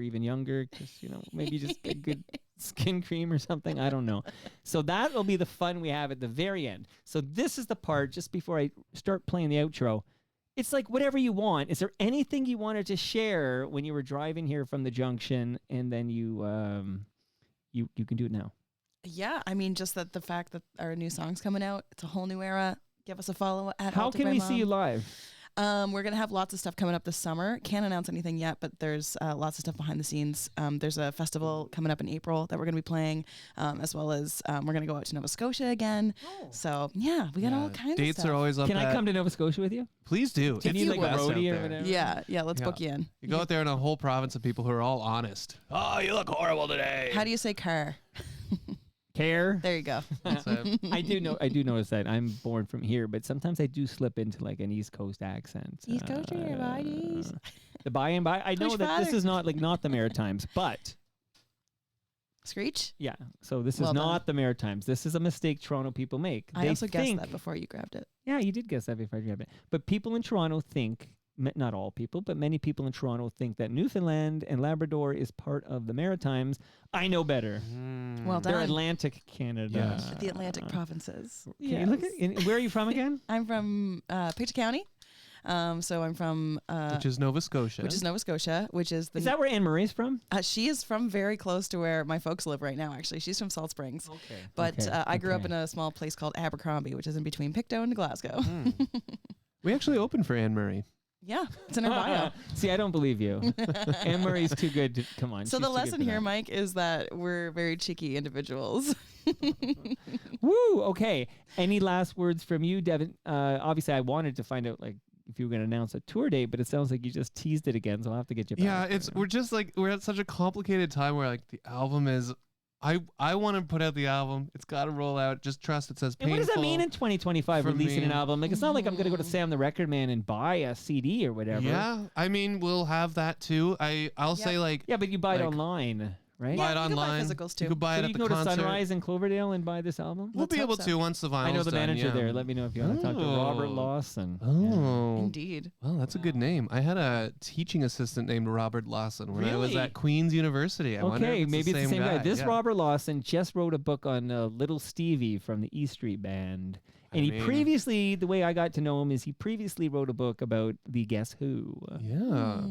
Speaker 2: even younger because maybe just a good skin cream or something. I don't know. So that will be the fun we have at the very end. So this is the part just before I start playing the outro. It's like whatever you want. Is there anything you wanted to share when you were driving here from the junction, and then you can do it now?
Speaker 4: Yeah, I mean, just that the fact that our new song's coming out, it's a whole new era. Give us a follow at
Speaker 2: How
Speaker 4: Altered
Speaker 2: can
Speaker 4: by
Speaker 2: we
Speaker 4: Mom.
Speaker 2: see you live?
Speaker 4: We're going to have lots of stuff coming up this summer. Can't announce anything yet, but there's lots of stuff behind the scenes. There's a festival coming up in April that we're going to be playing, as well as we're going to go out to Nova Scotia again. So, yeah, we got all kinds
Speaker 3: Dates
Speaker 4: of stuff.
Speaker 3: are always up.
Speaker 2: Can I come to Nova Scotia with you?
Speaker 3: Please do.
Speaker 2: Do you need
Speaker 3: It's
Speaker 2: like
Speaker 3: the
Speaker 2: a
Speaker 3: best out
Speaker 2: roadie or
Speaker 3: there.
Speaker 2: whatever?
Speaker 4: Yeah, let's book you in.
Speaker 3: You go out there in a whole province of people who are all honest. Oh, you look horrible today.
Speaker 4: How do you say car?
Speaker 2: Care?
Speaker 4: There you go.
Speaker 3: That's it.
Speaker 2: I do notice that I'm born from here, but sometimes I do slip into like an East Coast accent.
Speaker 4: East Coast, everybody's.
Speaker 2: The by and by. I know
Speaker 4: Push
Speaker 2: that this
Speaker 4: father.
Speaker 2: is not the Maritimes, but
Speaker 4: Screech?
Speaker 2: yeah. So this
Speaker 4: Well
Speaker 2: is
Speaker 4: done.
Speaker 2: not the Maritimes. This is a mistake Toronto people make.
Speaker 4: I
Speaker 2: They
Speaker 4: also guessed
Speaker 2: think-
Speaker 4: that before you grabbed it.
Speaker 2: Yeah, you did guess that before I grabbed it. But people in Toronto think, not all people, but many people in Toronto think that Newfoundland and Labrador is part of the Maritimes. I know better.
Speaker 4: Well
Speaker 2: They're
Speaker 4: done.
Speaker 2: Atlantic Canada.
Speaker 3: Yes.
Speaker 4: The Atlantic provinces.
Speaker 2: Can you look at, where are you from again?
Speaker 4: I'm from Pictou County. So I'm from
Speaker 3: Which is Nova Scotia.
Speaker 4: which is Nova Scotia, which is the
Speaker 2: Is that where Anne Marie's from?
Speaker 4: she is from very close to where my folks live right now. Actually, she's from Salt Springs.
Speaker 2: Okay.
Speaker 4: But I grew up
Speaker 2: okay.
Speaker 4: in a small place called Abercrombie, which is in between Pictou and Glasgow.
Speaker 3: We actually opened for Anne Marie.
Speaker 4: Yeah, it's in her bio.
Speaker 2: See, I don't believe you. Anne Marie's too good to come on.
Speaker 4: So
Speaker 2: she's
Speaker 4: the
Speaker 2: too good
Speaker 4: lesson
Speaker 2: for
Speaker 4: here,
Speaker 2: that.
Speaker 4: Mike, is that we're very cheeky individuals.
Speaker 2: Woo! Okay. Any last words from you, Devin? Obviously, I wanted to find out like if you were going to announce a tour date, but it sounds like you just teased it again, so I'll have to get you back.
Speaker 3: Yeah, we're at such a complicated time where like the album is. I want to put out the album. It's got to roll out. Just trust. It says
Speaker 2: And
Speaker 3: painful.
Speaker 2: what does that mean in 2025
Speaker 3: for
Speaker 2: releasing an
Speaker 3: me.
Speaker 2: album? Like, it's not like I'm going to go to Sam the Record Man and buy a CD or whatever.
Speaker 3: Yeah, I mean we'll have that too. I'll say like
Speaker 2: Yeah, but you buy it
Speaker 3: Like-
Speaker 2: online, right?
Speaker 3: buy it
Speaker 4: you can buy
Speaker 3: online.
Speaker 4: physicals, too.
Speaker 3: You could buy
Speaker 2: So
Speaker 3: it
Speaker 2: you
Speaker 3: at
Speaker 2: can
Speaker 3: the
Speaker 2: go to
Speaker 3: concert.
Speaker 2: Sunrise in Cloverdale and buy this album?
Speaker 3: We'll
Speaker 4: Let's
Speaker 3: be
Speaker 4: hope
Speaker 3: able
Speaker 4: so.
Speaker 3: to once the vinyl's
Speaker 2: I know the
Speaker 3: done,
Speaker 2: manager
Speaker 3: yeah.
Speaker 2: there. Let me know if you want to talk to Robert
Speaker 3: Oh.
Speaker 2: Lawson.
Speaker 3: Oh,
Speaker 4: Indeed.
Speaker 3: well, that's a good name. I had a teaching assistant named Robert Lawson when I was
Speaker 2: Really?
Speaker 3: at Queen's University. I wonder
Speaker 2: Okay,
Speaker 3: if
Speaker 2: maybe it's the same guy. This
Speaker 3: Yeah.
Speaker 2: Robert Lawson just wrote a book on Little Stevie from the E Street Band. And
Speaker 3: I
Speaker 2: he
Speaker 3: mean-
Speaker 2: previously, the way I got to know him is he previously wrote a book about the Guess Who.
Speaker 3: Yeah.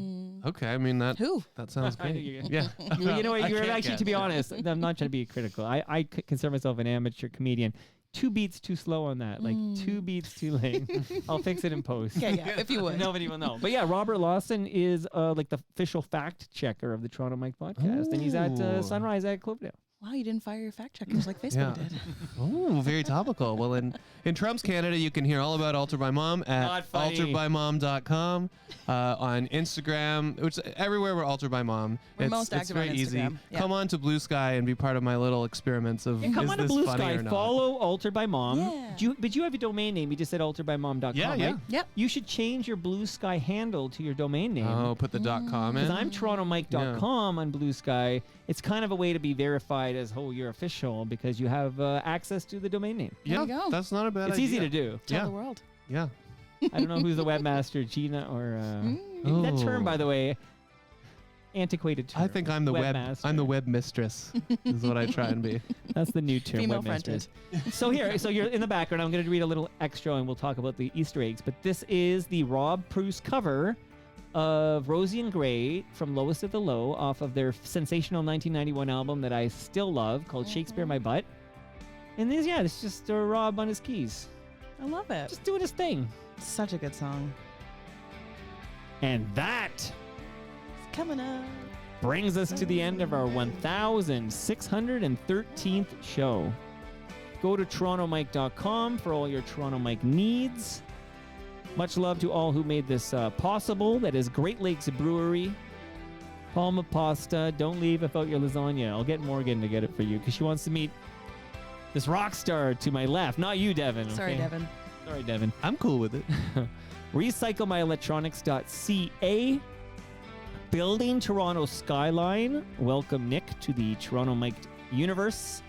Speaker 3: Okay, I mean that.
Speaker 4: Who?
Speaker 3: That sounds
Speaker 2: I knew
Speaker 3: great.
Speaker 2: you-
Speaker 3: Yeah.
Speaker 2: You know
Speaker 3: I
Speaker 2: what? You're
Speaker 3: can't
Speaker 2: actually,
Speaker 3: guess.
Speaker 2: to be honest, I'm not trying to be critical. I consider myself an amateur comedian. 2 beats too slow on that. Like 2 beats too late. I'll fix it in post.
Speaker 4: Okay, yeah, if you would.
Speaker 2: Nobody will know. But yeah, Robert Lawson is like the official fact checker of the Toronto Mike podcast. And he's at
Speaker 3: Ooh.
Speaker 2: Sunrise at Cloverdale.
Speaker 4: Wow, you didn't fire your fact checkers like
Speaker 3: Yeah.
Speaker 4: Facebook did.
Speaker 3: Oh, very topical. Well, in Trump's Canada, you can hear all about Altered by Mom at
Speaker 2: Not funny.
Speaker 3: alteredbymom.com, on Instagram, which everywhere we're Altered by Mom.
Speaker 4: We're
Speaker 3: it's
Speaker 4: most
Speaker 3: it's
Speaker 4: active on
Speaker 3: very easy.
Speaker 4: Instagram. Yeah.
Speaker 3: Come on to Blue Sky and be part of my little experiments of
Speaker 2: And come
Speaker 3: is
Speaker 2: on to
Speaker 3: this
Speaker 2: Blue
Speaker 3: funny
Speaker 2: Sky.
Speaker 3: or not?
Speaker 2: Follow Altered by Mom.
Speaker 4: Yeah.
Speaker 2: But you have your domain name. You just said alteredbymom.com,
Speaker 3: Yeah, yeah.
Speaker 2: right?
Speaker 4: Yep.
Speaker 2: You should change your Blue Sky handle to your domain name.
Speaker 3: Oh, put the .com in.
Speaker 2: Because I'm TorontoMike.com on Blue Sky. It's kind of a way to be verified as, oh, you're official because you have access to the domain name.
Speaker 3: yeah,
Speaker 4: There you go.
Speaker 3: that's not a bad
Speaker 2: It's
Speaker 3: idea.
Speaker 2: easy to do.
Speaker 4: Tell
Speaker 3: Yeah.
Speaker 4: the world.
Speaker 3: Yeah.
Speaker 2: I don't know who's the webmaster, Gina or that term,
Speaker 3: Oh.
Speaker 2: by the way, antiquated term.
Speaker 3: I think I'm the
Speaker 2: Webmaster.
Speaker 3: I'm the web mistress. Is what I try and be.
Speaker 2: That's the new term.
Speaker 4: Female
Speaker 2: webmasters.
Speaker 4: fronted.
Speaker 2: So you're in the background. I'm going to read a little extra, and we'll talk about the Easter eggs. But this is the Rob Bruce cover of Rosie and Gray from Lowest of the Low off of their sensational 1991 album that I still love called Shakespeare in My Butt. And this, yeah, it's just Rob on his keys,
Speaker 4: I love it.
Speaker 2: just doing his thing.
Speaker 4: Such a good song.
Speaker 2: And that
Speaker 4: It's coming up.
Speaker 2: brings us to the end of our 1,613th show. Go to torontomike.com for all your Toronto Mike needs. Much love to all who made this possible. That is Great Lakes Brewery, Palma Pasta. Don't leave without your lasagna. I'll get Morgan to get it for you because she wants to meet this rock star to my left. Not you, Devin.
Speaker 4: Sorry,
Speaker 2: okay?
Speaker 4: Devin.
Speaker 2: Sorry, Devin.
Speaker 3: I'm cool with it.
Speaker 2: RecycleMyElectronics.ca. Building Toronto Skyline. Welcome, Nick, to the Toronto Mike universe.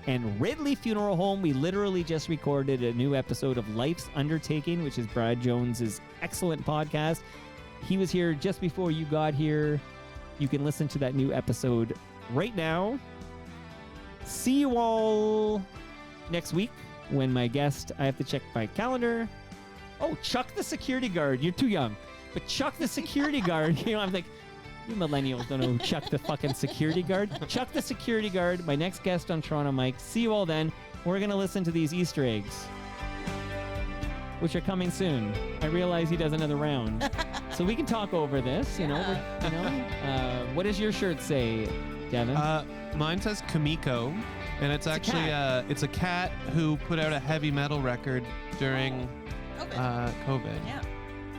Speaker 2: And Ridley Funeral Home. We literally just recorded a new episode of Life's Undertaking, which is Brad Jones's excellent podcast. He was here just before you got here. You can listen to that new episode right now. See you all next week when my guest, I have to check my calendar. Oh, Chuck the security guard. You're too young. But Chuck the security guard, you know, I'm like, you millennials don't know who Chuck the fucking security guard. Chuck the security guard, my next guest on Toronto Mike. See you all then. We're going to listen to these Easter eggs, which are coming soon. I realize he does another round. So we can talk over this, you know. What does your shirt say, Devin?
Speaker 3: Mine says Kamiko, and it's actually it's a cat who put out a heavy metal record during COVID.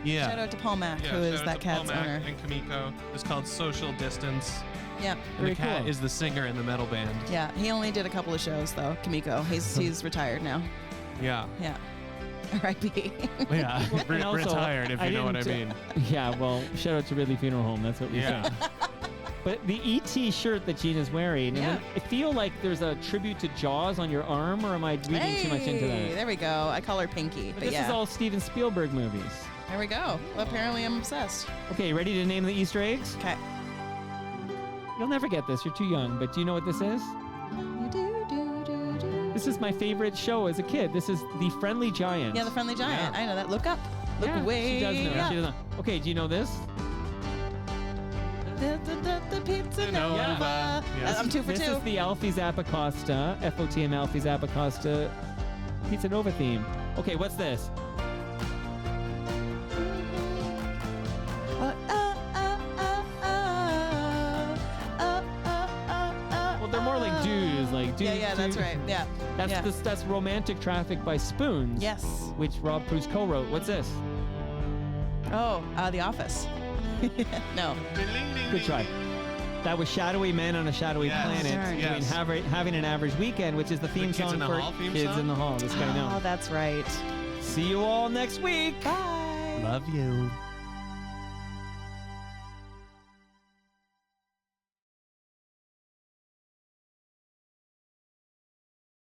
Speaker 4: Yeah. Shout out to Paul Mack, who is that cat's
Speaker 3: Paul Mack
Speaker 4: owner.
Speaker 3: And Kamiko. It's called Social Distance.
Speaker 4: Yeah.
Speaker 3: And
Speaker 2: Very
Speaker 3: the cat
Speaker 2: cool.
Speaker 3: is the singer in the metal band.
Speaker 4: Yeah. He only did a couple of shows though. Kamiko. He's retired now.
Speaker 3: Yeah.
Speaker 4: Yeah. R.I.P.
Speaker 3: Yeah.
Speaker 2: And also,
Speaker 3: Retired, if you know what I mean.
Speaker 2: Yeah, well, shout out to Ridley Funeral Home. That's what we
Speaker 3: Yeah.
Speaker 2: say. But the E.T. shirt that Gina's wearing,
Speaker 4: Yeah.
Speaker 2: and I feel like there's a tribute to Jaws on your arm, or am I reading too much into that?
Speaker 4: There we go. I call her Pinky.
Speaker 2: But
Speaker 4: But
Speaker 2: this
Speaker 4: yeah.
Speaker 2: is all Steven Spielberg movies.
Speaker 4: There we go. Well, apparently I'm obsessed.
Speaker 2: Okay, ready to name the Easter eggs?
Speaker 4: Okay.
Speaker 2: You'll never get this. You're too young. But do you know what this is? This is my favorite show as a kid. This is The Friendly Giant.
Speaker 4: Yeah, the Friendly Giant. I know that. Look up. Look
Speaker 2: Yeah,
Speaker 4: way
Speaker 2: she does know.
Speaker 4: up.
Speaker 2: She does know. Okay, do you know this?
Speaker 4: The Pizza Nova.
Speaker 3: Yeah. Yes.
Speaker 4: I'm 2 for
Speaker 2: This
Speaker 4: 2.
Speaker 2: is the Alfie Zappacosta, FOTM Alfie Zappacosta Pizza Nova theme. Okay, what's this? Well, they're more like dudes, like dudes.
Speaker 4: Yeah, that's right. Yeah.
Speaker 2: That's
Speaker 4: yeah.
Speaker 2: that's Romantic Traffic by Spoons.
Speaker 4: Yes.
Speaker 2: Which Rob Proust co-wrote. What's this?
Speaker 4: Oh, The Office. No.
Speaker 2: Good try. That was Shadowy Men on a Shadowy
Speaker 3: Yes.
Speaker 2: Planet
Speaker 4: Darn.
Speaker 2: doing
Speaker 3: Yes.
Speaker 2: having an average weekend, which is the theme
Speaker 3: Kids
Speaker 2: song
Speaker 3: in the
Speaker 2: for
Speaker 3: Hall theme
Speaker 2: Kids
Speaker 3: song?
Speaker 2: in the Hall. This guy
Speaker 4: Oh,
Speaker 2: knows.
Speaker 4: that's right.
Speaker 2: See you all next week.
Speaker 4: Bye.
Speaker 3: Love you.